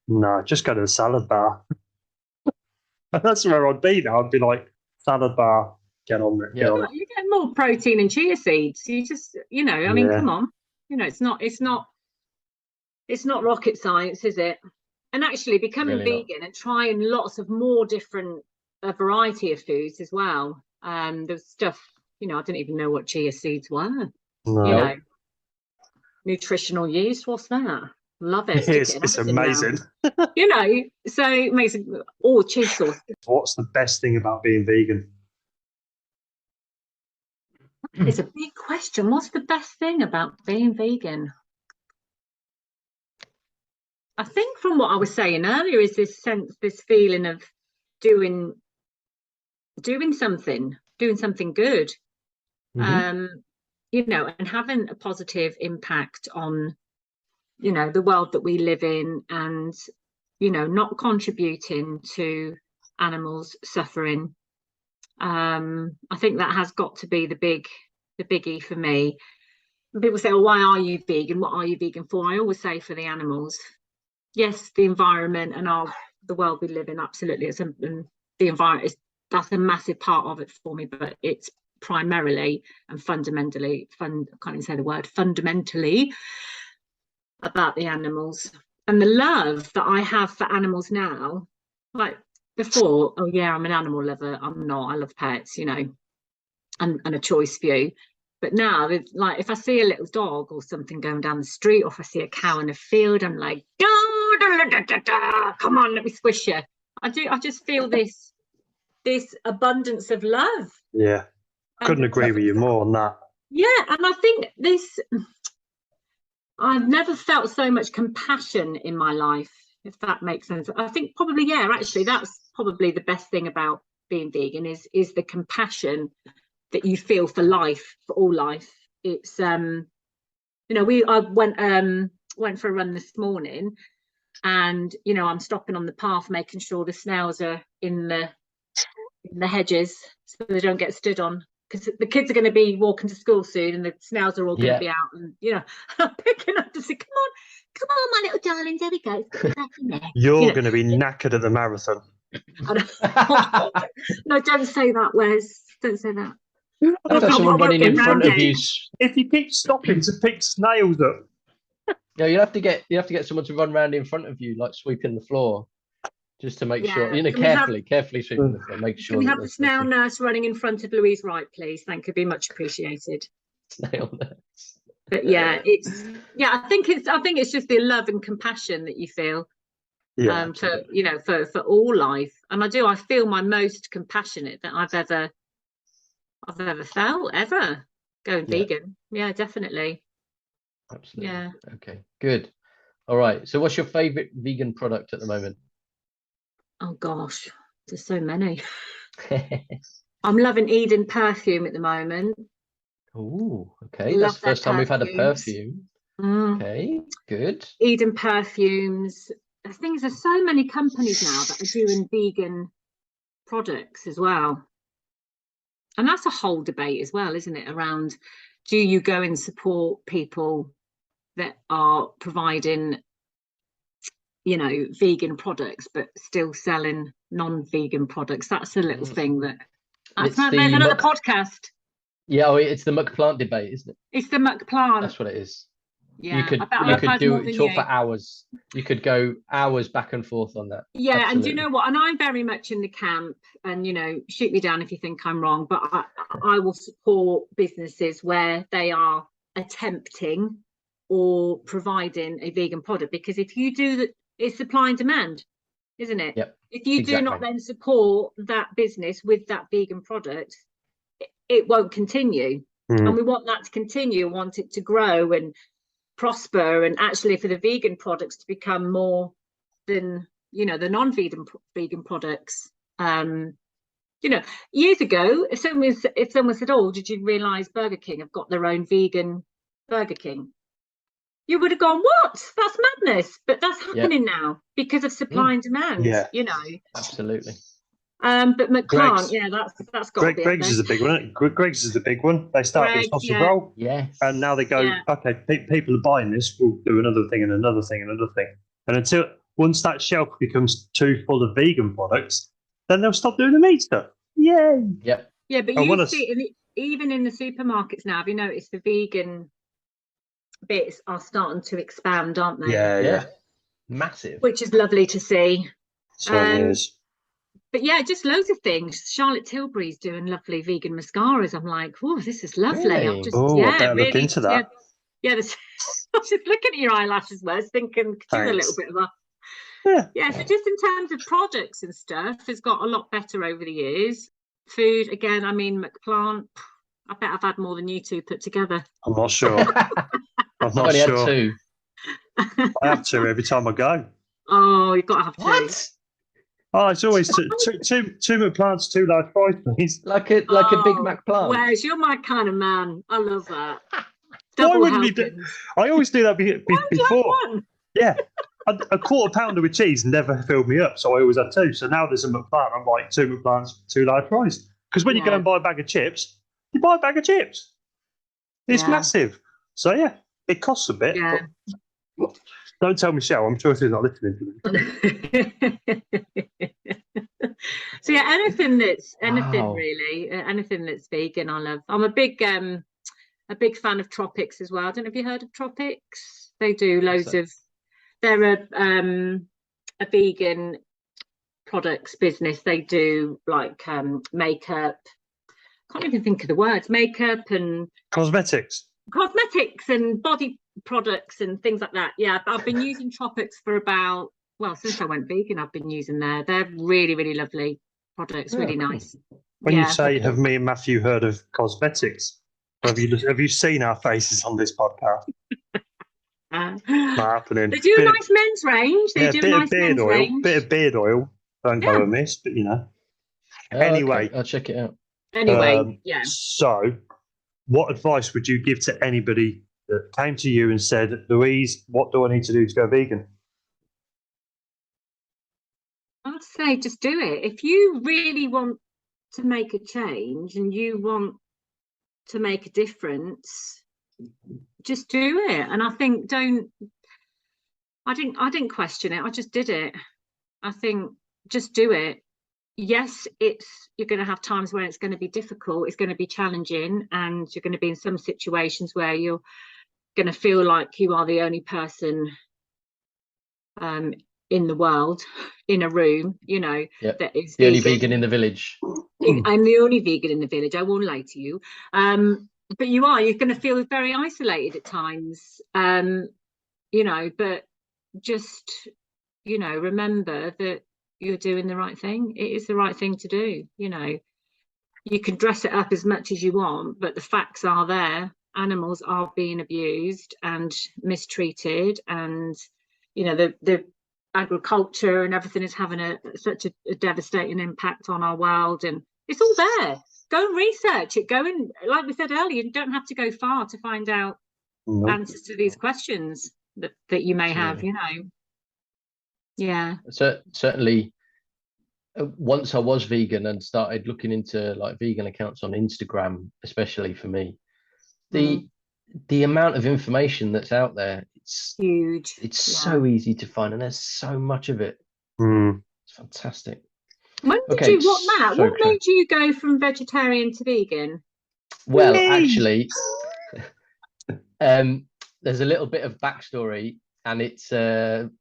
No, just go to the salad bar. That's where I'd be now. I'd be like, salad bar, get on it. Yeah. You get more protein in chia seeds. You just, you know, I mean, come on. You know, it's not rocket science, is it? And actually becoming vegan and trying lots of more different, a variety of foods as well. There's stuff, you know, I didn't even know what chia seeds were. No. You know, nutritional yeast, what's that? Love it. It's amazing. You know, so it makes it cheese sauce. What's the best thing about being vegan? It's a big question. What's the best thing about being vegan? I think from what I was saying earlier is this feeling of doing something good, you know, and having a positive impact on, you know, the world that we live in, and, you know, not contributing to animals suffering. I think that has got to be the biggie for me. And people say, well, why are you vegan? What are you vegan for? I always say for the animals. Yes, the environment and the world we live in, absolutely. And the environment that's a massive part of it for me, but it's primarily and fundamentally, I can't even say the word, fundamentally about the animals and the love that I have for animals now. Like before, oh yeah, I'm an animal lover. I'm not. I love pets, you know. and a choice few. But now, like, if I see a little dog or something going down the street, or if I see a cow in a field, I'm like, come on, let me squish you. I just feel this abundance of love. Yeah, couldn't agree with you more on that. Yeah, and I think I've never felt so much compassion in my life, if that makes sense. I think probably, yeah, actually, that's probably the best thing about being vegan is the compassion that you feel for life, for all life. It's I went for a run this morning, and I'm stopping on the path, making sure the snails are in the hedges so they don't get stood on, because the kids are going to be walking to school soon and the snails are all going to be out, and I'm picking up to say, come on my little darlings, there we go, back in there. You're going to be knackered at the marathon. No, don't say that, Wes, don't say that. After someone running in front of you. If you keep stopping to pick snails up. Yeah, you have to get someone to run around in front of you, like sweeping the floor, just to make sure, carefully sweeping the floor, make sure. Can we have the snail nurse running in front of Louise Wright, please? Thank you, be much appreciated. Snail nurse. But yeah, I think it's just the love and compassion that you feel. For all life. And I feel my most compassionate that I've ever felt, ever, going vegan. Yeah, definitely. Absolutely. Yeah. Okay, good. All right, so what's your favorite vegan product at the moment? Oh gosh, there's so many. I'm loving Eden perfume at the moment. Oh, okay. That's the first time we've had a perfume. Okay, good. Eden perfumes. The things, there's so many companies now that are doing vegan products as well. And that's a whole debate as well, isn't it? Around, do you go and support people that are providing, vegan products, but still selling non-vegan products? That's a little thing that there's another podcast. Yeah, it's the McPlant debate, isn't it? It's the McPlant. That's what it is. Yeah, you could talk for hours. You could go hours back and forth on that. Yeah, absolutely. And you know what? And I'm very much in the camp, and shoot me down if you think I'm wrong, but I will support businesses where they are attempting or providing a vegan product, because if you do that, it's supply and demand, isn't it? Yep. If you do not then support that business with that vegan product, it won't continue. And we want that to continue, want it to grow and prosper, and actually for the vegan products to become more than the non-vegan products. Years ago, if someone said, oh, did you realize Burger King have got their own vegan Burger King? You would have gone, what? That's madness. But that's happening now because of supply and demand. Absolutely. But McPlant, that's got to be Greg's is a big one. Greg's is the big one. They start with sausage roll, and now they go, okay, people are buying this. We'll do another thing and another thing and another thing, and once that shelf becomes too full of vegan products, then they'll stop doing the meat stuff. Yay! Yep. Yeah, but you see, even in the supermarkets now, have you noticed the vegan bits are starting to expand, aren't they? Yeah. Massive. Which is lovely to see. Certainly is. But yeah, just loads of things. Charlotte Tilbury's doing lovely vegan mascaras. I'm like, oh, this is lovely. Really? I better look into that. Yeah, I was just looking at your eyelashes, Wes, thinking, could do a little bit of that. Yeah, so just in terms of products and stuff, has got a lot better over the years. Food, again, I mean, McPlant, I bet I've had more than you two put together. I'm not sure. I'm not sure. Had two. I have two every time I go. Oh, you've got to have two. What? Oh, it's always two McPlants, 2 large fries, please. Like a Big Mac plant. Wes, you're my kind of man. I love that. Why wouldn't you do? I always do that before. Yeah, a quarter pounder with cheese never filled me up, so I always had 2. So now there's a McPlant. I'm like 2 McPlants, 2 large fries. Because when you go and buy a bag of chips, you buy a bag of chips. It's massive. So yeah, it costs a bit. Yeah. But don't tell Michelle. I'm sure she's not listening to me. So yeah, anything really, anything that's vegan, I love. I'm a big fan of Tropics as well. I don't know if you heard of Tropics. They do loads of. They're a vegan products business. They do like makeup, can't even think of the words, makeup and Cosmetics. and body products and things like that. Yeah, I've been using Tropics for about, well, since I went vegan, I've been using they're really, really lovely products, really nice. When you say, have me and Matthew heard of cosmetics? Have you seen our faces on this podcast? Not happening. They do a nice men's range. They do a nice men's range. Bit of beard oil. Don't go amiss, but you know. Anyway, okay. I'll check it out. Anyway, yeah. So, what advice would you give to anybody that came to you and said, Louise, what do I need to do to go vegan? I'd say just do it. If you really want to make a change and you want to make a difference, just do it. And I think I didn't question it. I just did it. I think just do it. Yes, you're going to have times where it's going to be difficult, it's going to be challenging, and you're going to be in some situations where you're going to feel like you are the only person in the world, in a room, you know, that is the only vegan in the village. I'm the only vegan in the village, I won't lie to you. But you're going to feel very isolated at times, you know, but just, you know, remember that you're doing the right thing. It is the right thing to do. You know, you can dress it up as much as you want, but the facts are there. Animals are being abused and mistreated, and you know, the agriculture and everything is having such a devastating impact on our world, and it's all there. Go and research it. Go and, like we said earlier, you don't have to go far to find out answers to these questions that you may have, you know. Yeah. So certainly, once I was vegan and started looking into like vegan accounts on Instagram, especially for me, the amount of information that's out there, it's huge. It's so easy to find, and there's so much of it. It's fantastic. When did what made you go from vegetarian to vegan? Well, actually, there's a little bit of backstory, and it's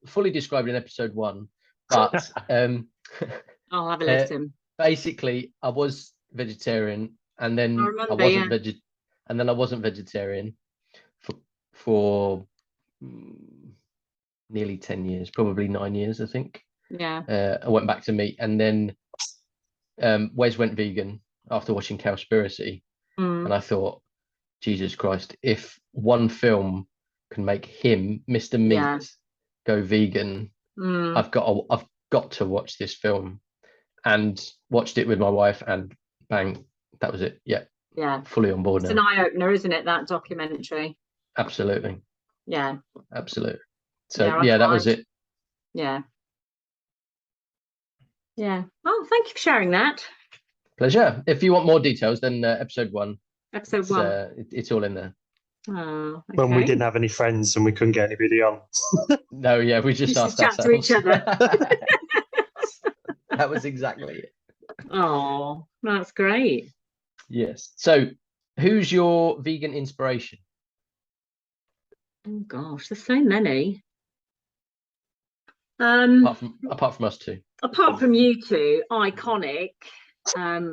fully described in episode 1. But I'll have a listen. Basically, I was vegetarian, and then I wasn't vegetarian for nearly 10 years, probably 9 years, I think. Yeah. I went back to meat, and then Wes went vegan after watching Cowspiracy, and I thought, Jesus Christ, if one film can make him, Mr. Meat, go vegan, I've got to watch this film, and watched it with my wife, and bang, that was it. Yeah, fully on board. It's an eye-opener, isn't it, that documentary? Absolutely. Yeah, absolutely. So that was it. Yeah. Oh, thank you for sharing that. Pleasure. If you want more details, then episode 1. It's all in there. Oh, okay. When we didn't have any friends and we couldn't get anybody on. No, we just asked chat ourselves to each other. That was exactly it. Oh, that's great. Yes. So, who's your vegan inspiration? Oh gosh, there's so many. Apart from us two. Apart from you two, iconic.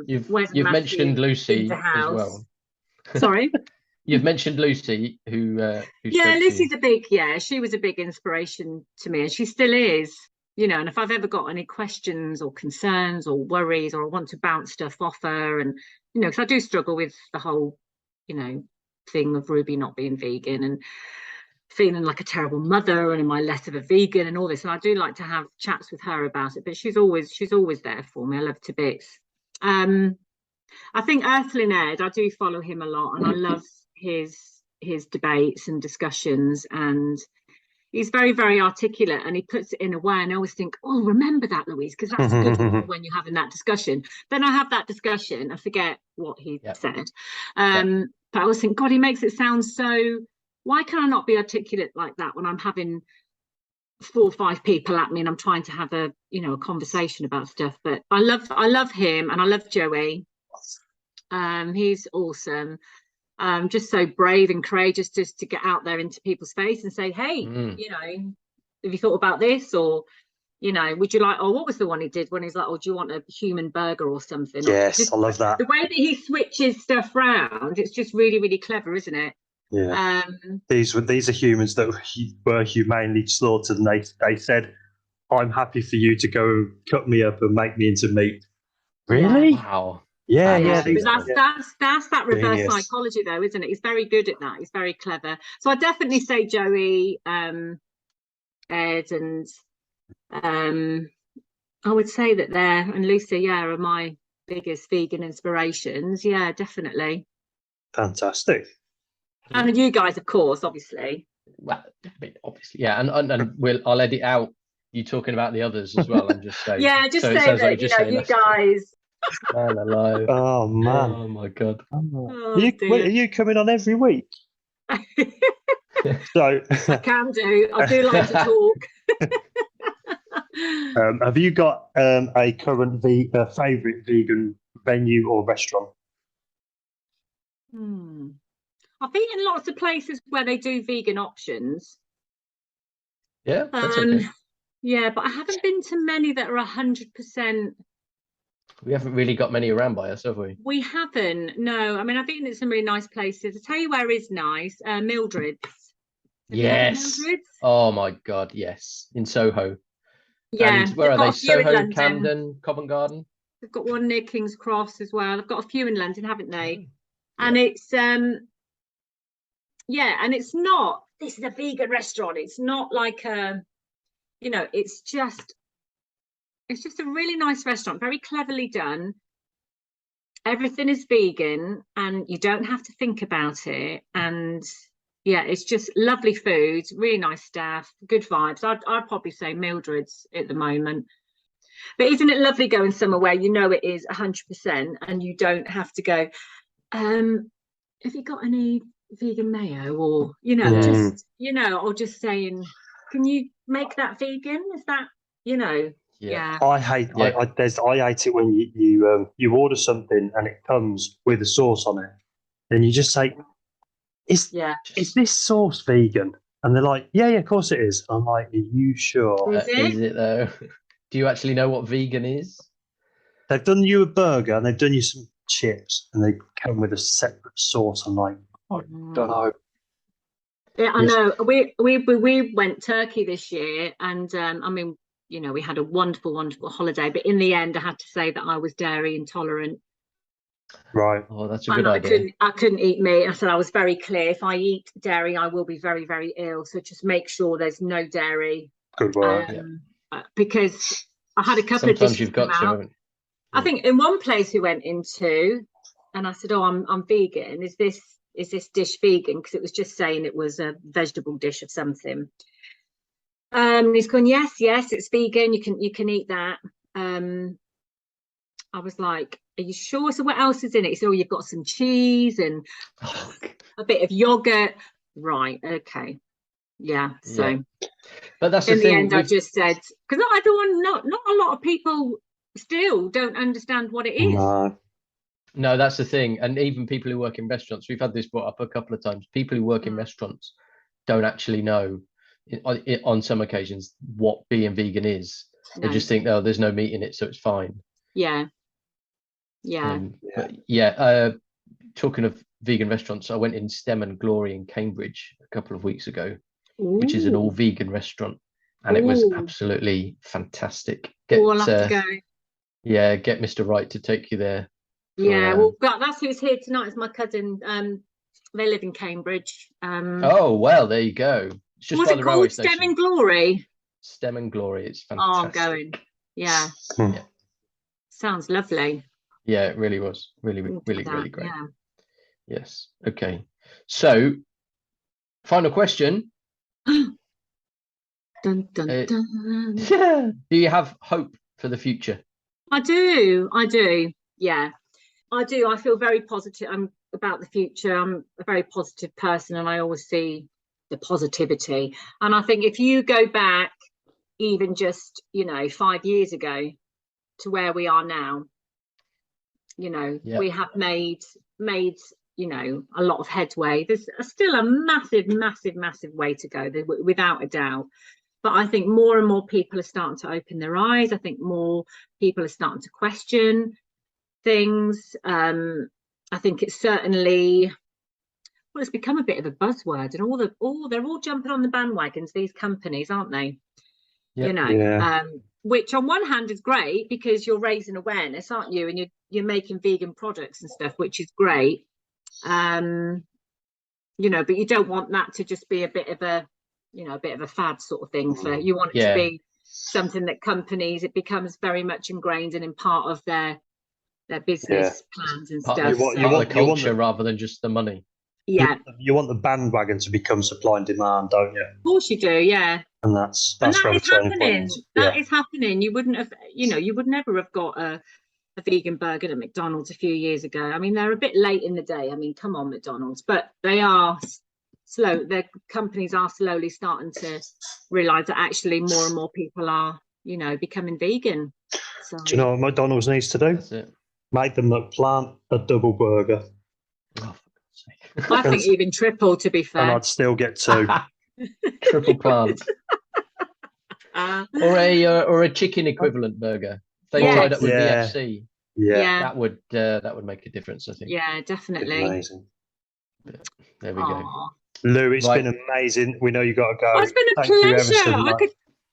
You've mentioned Lucy as well. Sorry. You've mentioned Lucy, who Lucy's she was a big inspiration to me, and she still is. You know, and if I've ever got any questions or concerns or worries, or I want to bounce stuff off her, and you know, because I do struggle with the whole, you know, thing of Ruby not being vegan and feeling like a terrible mother, and am I less of a vegan and all this, and I do like to have chats with her about it, but she's always there for me. I love her to bits. I think Earthling Ed, I do follow him a lot, and I love his debates and discussions, and he's very, very articulate, and he puts it in a way, and I always think, oh, remember that, Louise, because that's a good one when you're having that discussion. Then I have that discussion, I forget what he said, but I always think, God, he makes it sound so, why can I not be articulate like that when I'm having 4 or 5 people at me and I'm trying to have a conversation about stuff? But I love him, and I love Joey. He's awesome. Just so brave and courageous, just to get out there into people's face and say, hey, you know, have you thought about this? Or You know, would you like, oh, what was the one he did when he's like, oh, do you want a human burger or something? Yes, I love that. The way that he switches stuff round, it's just really, really clever, isn't it? Yeah. These are humans that were humanely slaughtered, and they said, I'm happy for you to go cut me up and make me into meat. Really? Wow. Yeah, Yeah, yeah. but that's that reverse Genius. psychology, though, isn't it? He's very good at that. He's very clever. So I definitely say Joey, Ed, and I would say that and Lucy, yeah, are my biggest vegan inspirations. Yeah, definitely. Fantastic. And you guys, of course, obviously. Well, obviously, yeah, and I'll edit out you talking about the others as well, and just say yeah, just so say that like you guys. Man alive. Oh man. Oh my god. Oh, are you coming on every week? So I can do. I do like to talk. have you got a current favourite vegan venue or restaurant? I've eaten lots of places where they do vegan options. Yeah, that's okay. Yeah, but I haven't been to many that are 100%. We haven't really got many around by us, have we? We haven't. No, I mean, I've eaten at some really nice places. I'll tell you where is nice. Mildred's. Yes. Oh my god, yes. In Soho. Yeah. And where are they? Soho, Camden, Covent Garden. They've got one near King's Cross as well. They've got a few in London, haven't they? Yeah. And it's yeah, and it's not. This is a vegan restaurant. It's not like a, you know, it's just a really nice restaurant, very cleverly done. Everything is vegan, and you don't have to think about it. And yeah, it's just lovely food, really nice staff, good vibes. I'd probably say Mildred's at the moment. But isn't it lovely going somewhere where you know it is 100% and you don't have to go, have you got any vegan mayo? Or, you know, just, you know, or just saying, can you make that vegan? Is that, you know, yeah. I hate it when you order something and it comes with a sauce on it. And you just say, is this sauce vegan? And they're like, yeah, of course it is. I'm like, are you sure? Is it though? Do you actually know what vegan is? They've done you a burger and they've done you some chips and they come with a separate sauce. I'm like, I don't know. Yeah, I know. We went Turkey this year, and I mean, you know, we had a wonderful, wonderful holiday. But in the end, I had to say that I was dairy intolerant. Right. Oh, that's a good idea. I couldn't eat meat. I said I was very clear. If I eat dairy, I will be very, very ill. So just make sure there's no dairy. Good work. Because I had a couple of dishes you've got to. I think in one place we went into, and I said, "Oh, I'm vegan. Is this dish vegan?" Because it was just saying it was a vegetable dish of something. And he's going, yes, it's vegan. You can eat that. I was like, are you sure? So what else is in it? He said, oh, you've got some cheese and a bit of yogurt. Right. Okay. Yeah. So, but that's in the end, I just said, because not everyone, not a lot of people still don't understand what it is. No, that's the thing. And even people who work in restaurants, we've had this brought up a couple of times. People who work in restaurants don't actually know on some occasions what being vegan is. They just think, oh, there's no meat in it, so it's fine. But talking of vegan restaurants, I went in Stem and Glory in Cambridge a couple of weeks ago, which is an all vegan restaurant, and it was absolutely fantastic. I'll have to go. Yeah, get Mr. Wright to take you there. Well, that's who's here tonight. Is my cousin. They live in Cambridge. Oh well, there you go. It's just by the railway station. Stem and Glory. Stem and Glory. It's fantastic. Oh, I'm going. Yeah. Sounds lovely. Yeah, it really was. Really great. Yeah. Yes. Okay. So, final question. Dun, dun, dun. Do you have hope for the future? I do. Yeah, I do. I feel very positive about the future. I'm a very positive person, and I always see the positivity. And I think if you go back even just, 5 years ago to where we are now, we have made a lot of headway. There's still a massive way to go, without a doubt. But I think more and more people are starting to open their eyes. I think more people are starting to question things. I think it's certainly, well, it's become a bit of a buzzword, and they're all jumping on the bandwagons, these companies, aren't they? Yep. You know, Yeah. which on one hand is great because you're raising awareness, aren't you? And you're making vegan products and stuff, which is great. You know, but you don't want that to just be a bit of a, you know, a bit of a fad sort of thing. For you want it to be something that companies, it becomes very much ingrained and in part of their business plans and stuff. You want the culture rather than just the money. Yeah, you want the bandwagon to become supply and demand, don't you? of course you do. Yeah, And that's and where that the is turning point happening. is. That is happening. You wouldn't have, you know, you would never have got a vegan burger at McDonald's a few years ago. I mean, they're a bit late in the day. I mean, come on, McDonald's, but they are slow. Their companies are slowly starting to realise that actually more and more people are, you know, becoming vegan. So, Do you know what McDonald's needs to do? That's it. Make the McPlant a double burger. Oh, I think even triple, to be fair. And I'd still get 2. Triple plant. Or a chicken equivalent burger. If they tied up with VFC, that would make a difference, I think. Yeah, definitely. Amazing. There we go. Lou, it's been amazing. We know you got to go. Oh, it's been a Thank you ever pleasure. so much.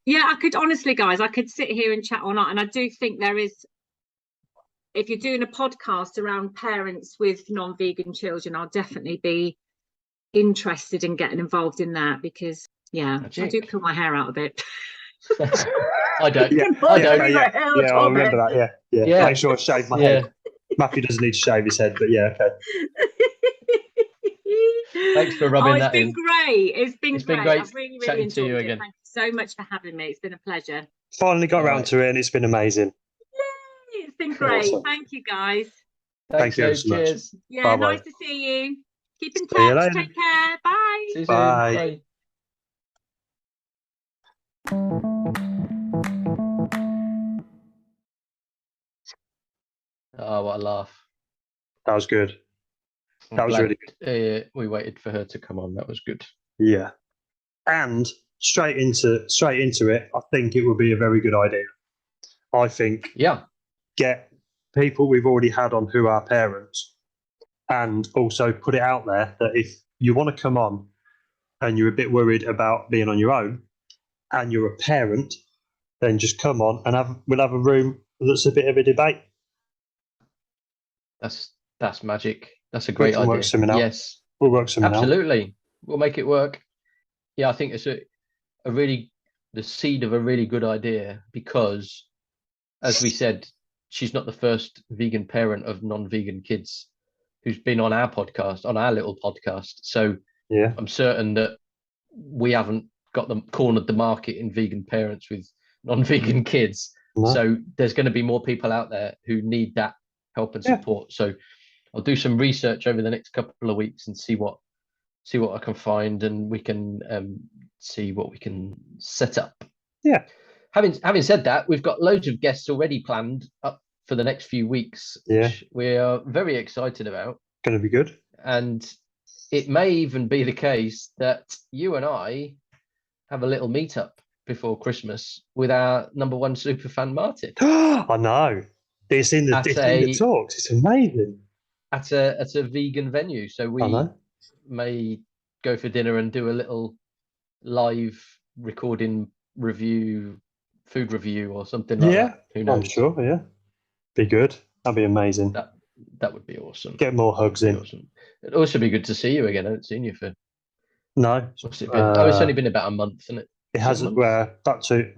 I could honestly, guys, I could sit here and chat all night. And I do think there is, if you're doing a podcast around parents with non-vegan children, I'll definitely be interested in getting involved in that because, I do pull my hair out a bit. I don't. I remember that. Yeah. Make sure I shave my head. Matthew doesn't need to shave his head, but okay. Thanks for rubbing that in. It's been great. I've really chatting to you enjoyed it. again. Thank you so much for having me. It's been a pleasure. Finally got around to it, and it's been amazing. Yay! It's been great. Awesome. Thank you, guys. Thank you so much. Cheers. Yeah, nice to see you. Keep in See you touch. later. Take care. Bye. See you soon. Bye. Oh, what a laugh. That was good. That was really good. We waited for her to come on. That was good. Yeah. And straight into it, I think it would be a very good idea. I think get people we've already had on who are parents and also put it out there that if you want to come on and you're a bit worried about being on your own and you're a parent, then just come on and we'll have a room that's a bit of a debate. That's magic. That's a great idea. Work something out. Yes, we'll work something out. Absolutely, we'll make it work. Yeah, I think it's the seed of a really good idea because, as we said, she's not the first vegan parent of non-vegan kids who's been on our podcast, on our little podcast. So I'm certain that we haven't got them cornered the market in vegan parents with non-vegan kids. No. So there's going to be more people out there who need that help and support. So I'll do some research over the next couple of weeks and see what I can find, and we can see what we can set up. Yeah. Having said that, we've got loads of guests already planned up for the next few weeks, which we are very excited about. Going to be good. And it may even be the case that you and I have a little meetup before Christmas with our number one superfan, Martin. I know. It's in the talks. It's amazing. At a vegan venue. So we may go for dinner and do a little live recording food review or something like that. Who knows? I'm sure, be good. That'd be amazing. That would be awesome. Get more hugs in. Awesome. It'd also be good to see you again. I haven't seen you for what's it been? It's only been about a month, isn't it? It hasn't about 2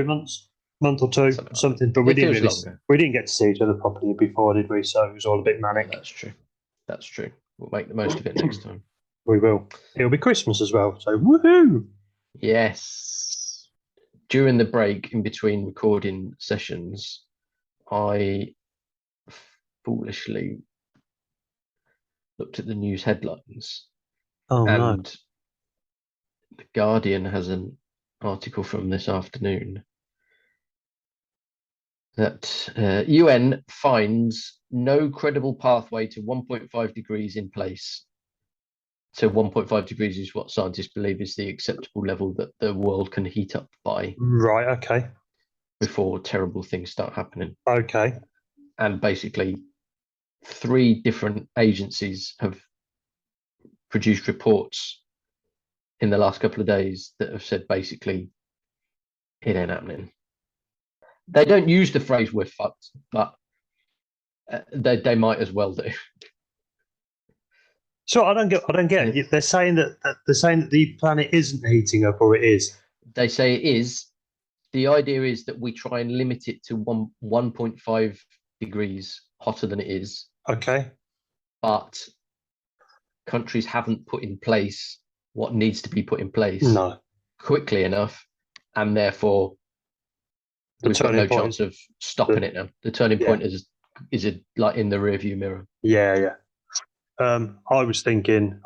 months, month or two, something. But we didn't get to see each other properly before, did we? So it was all a bit manic. That's true. We'll make the most of it next time. We will. It'll be Christmas as well. So woohoo! Yes. During the break in between recording sessions, I foolishly looked at the news headlines. And The Guardian has an article from this afternoon that UN finds no credible pathway to 1.5 degrees in place. So 1.5 degrees is what scientists believe is the acceptable level that the world can heat up by Right. Okay. before terrible things start happening. Okay. And basically, 3 different agencies have produced reports in the last couple of days that have said basically it ain't happening. They don't use the phrase "we're fucked," but they might as well do. So I don't get. It. They're saying that the planet isn't heating up, or it is. They say it is. The idea is that we try and limit it to 1.5 degrees hotter than it is, Okay. but countries haven't put in place what needs to be put in place No. quickly enough, and therefore The we've got turning no point. chance of stopping it now. The turning Yeah. point is like in the rearview mirror. Yeah. Yeah. I've been thinking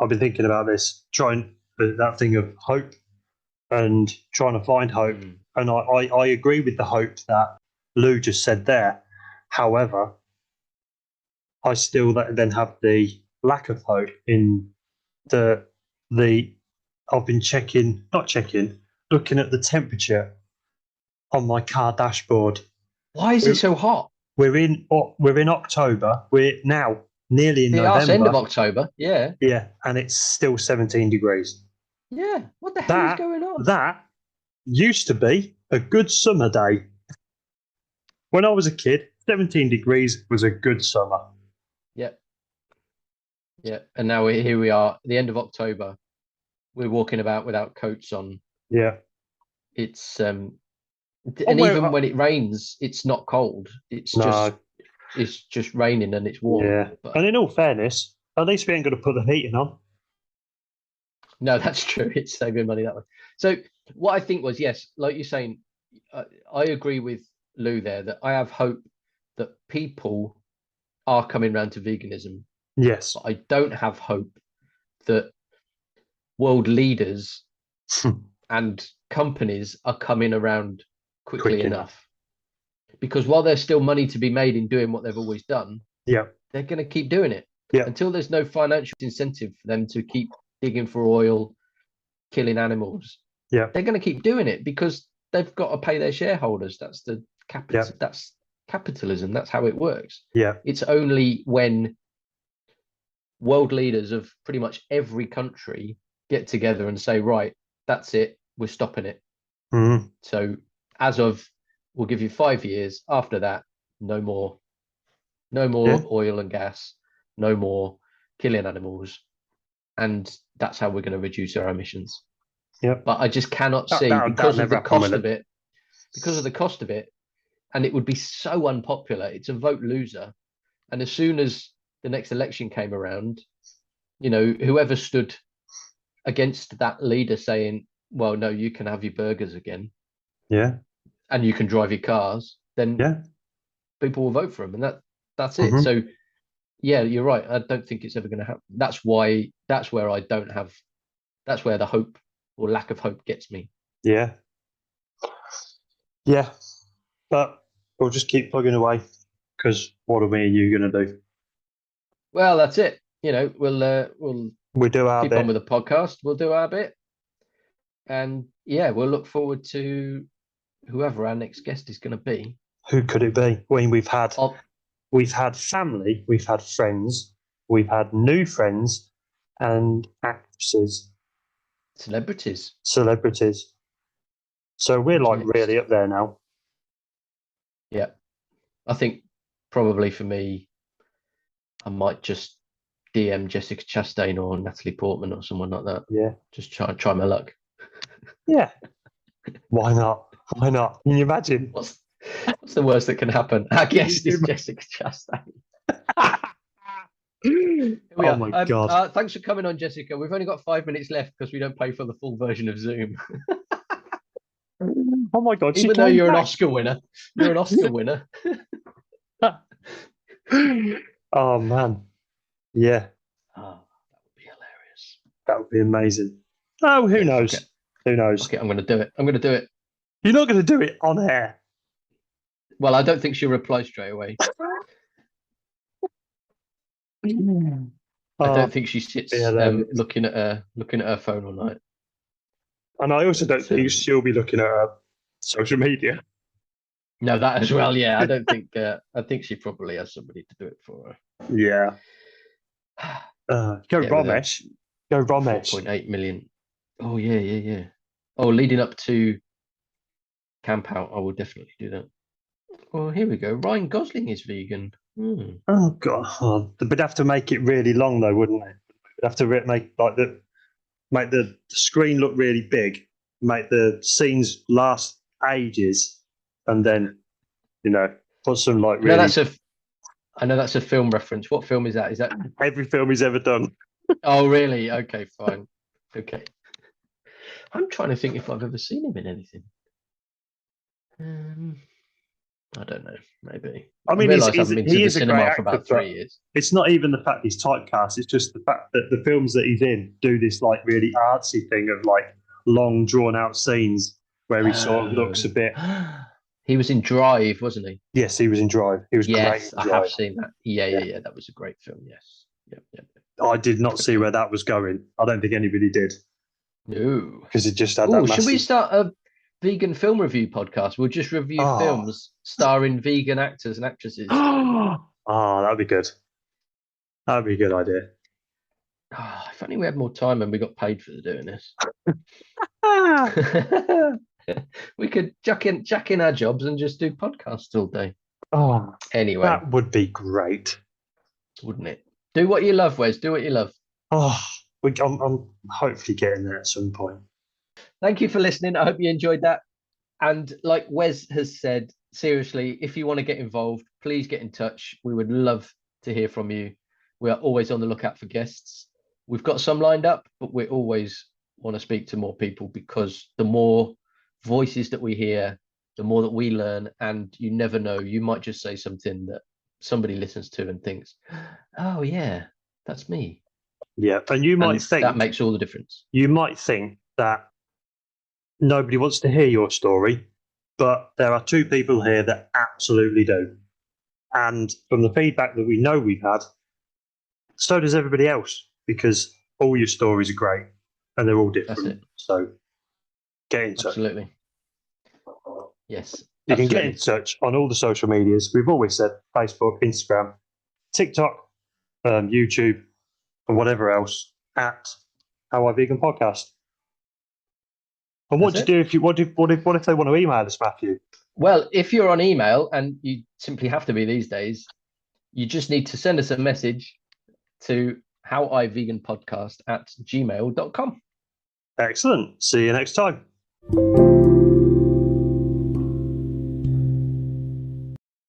about this, trying that thing of hope and trying to find hope. And I agree with the hope that Lou just said there. However, I still then have the lack of hope in the I've been looking at the temperature on my car dashboard. Why is it so hot? We're in October. We're now nearly in The November. arse end of October. Yeah. Yeah, and it's still 17 degrees. Yeah. What the hell is going on? That used to be a good summer day. When I was a kid, 17 degrees was a good summer. Yep. Yeah. And now here we are, the end of October. We're walking about without coats on. Yeah. It's and even when it rains, it's not cold. It's just raining and it's warm. Yeah. But, and in all fairness, at least we ain't got to put the heating on. No, that's true. It's so good money that way. So what I think was, yes, like you're saying, I agree with Lou there that I have hope that people are coming around to veganism. Yes. But I don't have hope that world leaders and companies are coming around quickly enough. Because while there's still money to be made in doing what they've always done, yeah, they're going to keep doing it until there's no financial incentive for them to keep digging for oil, killing animals. Yeah, they're going to keep doing it because they've got to pay their shareholders. That's the capital. That's capitalism. That's how it works. Yeah, it's only when world leaders of pretty much every country get together and say, right, that's it, we're stopping it. Mm-hmm. So as of, we'll give you 5 years. After that, no more oil and gas, no more killing animals. And that's how we're going to reduce our emissions. Yeah. But I just cannot see because of the cost of it, and it would be so unpopular. It's a vote loser. And as soon as the next election came around, you know, whoever stood against that leader saying, well, no, you can have your burgers again. Yeah. And you can drive your cars, then people will vote for him. And that's it. So yeah, you're right. I don't think it's ever going to happen. That's where the hope or lack of hope gets me. Yeah. Yeah. But we'll just keep plugging away because what are me and you going to do? Well, that's it. You know, we'll do our keep bit. on with the podcast. We'll do our bit. And yeah, we'll look forward to whoever our next guest is going to be. Who could it be? When we've had family, we've had friends, we've had new friends and actresses. Celebrities. So we're like really up there now. Yeah. I think probably for me, I might just DM Jessica Chastain or Natalie Portman or someone like that. Yeah. Just try my luck. Yeah. Why not? Why not? Can you imagine? What's the worst that can happen? Our guest is Jessica Chastain. Oh my God. Thanks for coming on, Jessica. We've only got 5 minutes left because we don't pay for the full version of Zoom. Oh my God. Even though you're an Oscar winner. You're an Oscar winner. Oh man. Yeah. Oh, that would be hilarious. That would be amazing. Oh, who knows? Okay. Who knows? Okay, I'm going to do it. You're not going to do it on air. Well, I don't think she'll reply straight away. I Oh, don't think she sits yeah, no. looking at her phone all night. And I also don't But, think she'll be looking at her social media. no, that as well. Yeah, I don't think. I think she probably has somebody to do it for Yeah. Go Yeah, with a Ramesh. Go her. Ramesh. 4.8 million. Oh yeah. Oh, leading up to Camp Out, I will definitely do that. Well, here we go. Ryan Gosling is vegan. Oh god, they'd have to make it really long though, wouldn't they? They'd have to make the screen look really big, make the scenes last ages, and then put some like No, really I know that's a film reference. What film is that? Is that? every film he's ever done. Oh, really? Okay, fine. Okay. I'm trying to think if I've ever seen him in anything. I don't know. Maybe. I mean, realise I haven't been to he the is a great cinema for actor, about but 3 years. it's not even the fact he's typecast. It's just the fact that the films that he's in do this like really artsy thing of like long drawn out scenes where he sort of looks a bit. He was in Drive, wasn't he? Yes, he was in Drive. He was great Yes, in I Drive. have seen that. Yeah. That was a great film. Yes. Yep. I did not see where that was going. I don't think anybody did No. because it just had Oh, that should we massive. start a vegan film review podcast? We'll just review Oh. films starring vegan actors and actresses. Oh, that'd be good. That'd be a good idea. If only we had more time and we got paid for doing this. We could jack in our jobs and just do podcasts all day. Oh, Anyway, that would be great. wouldn't it? Do what you love, Wes. Do what you love. Oh, I'm hopefully getting there at some point. Thank you for listening. I hope you enjoyed that. And like Wes has said, seriously, if you want to get involved, please get in touch. We would love to hear from you. We are always on the lookout for guests. We've got some lined up, but we always want to speak to more people because the more voices that we hear, the more that we learn. And you never know, you might just say something that somebody listens to and thinks, oh, yeah, that's me. Yeah, and you might think that makes all the difference. You might think that nobody wants to hear your story, but there are two people here that absolutely do. And from the feedback that we know we've had, so does everybody else, because all your stories are great and they're all different. So get in touch. Absolutely. Yes. You can get in touch on all the social medias. We've always said Facebook, Instagram, TikTok, YouTube, and whatever else at How I Vegan Podcast. And what do you do if what if they want to email us, Matthew? Well, if you're on email, and you simply have to be these days, you just need to send us a message to howiveganpodcast@gmail.com. Excellent. See you next time.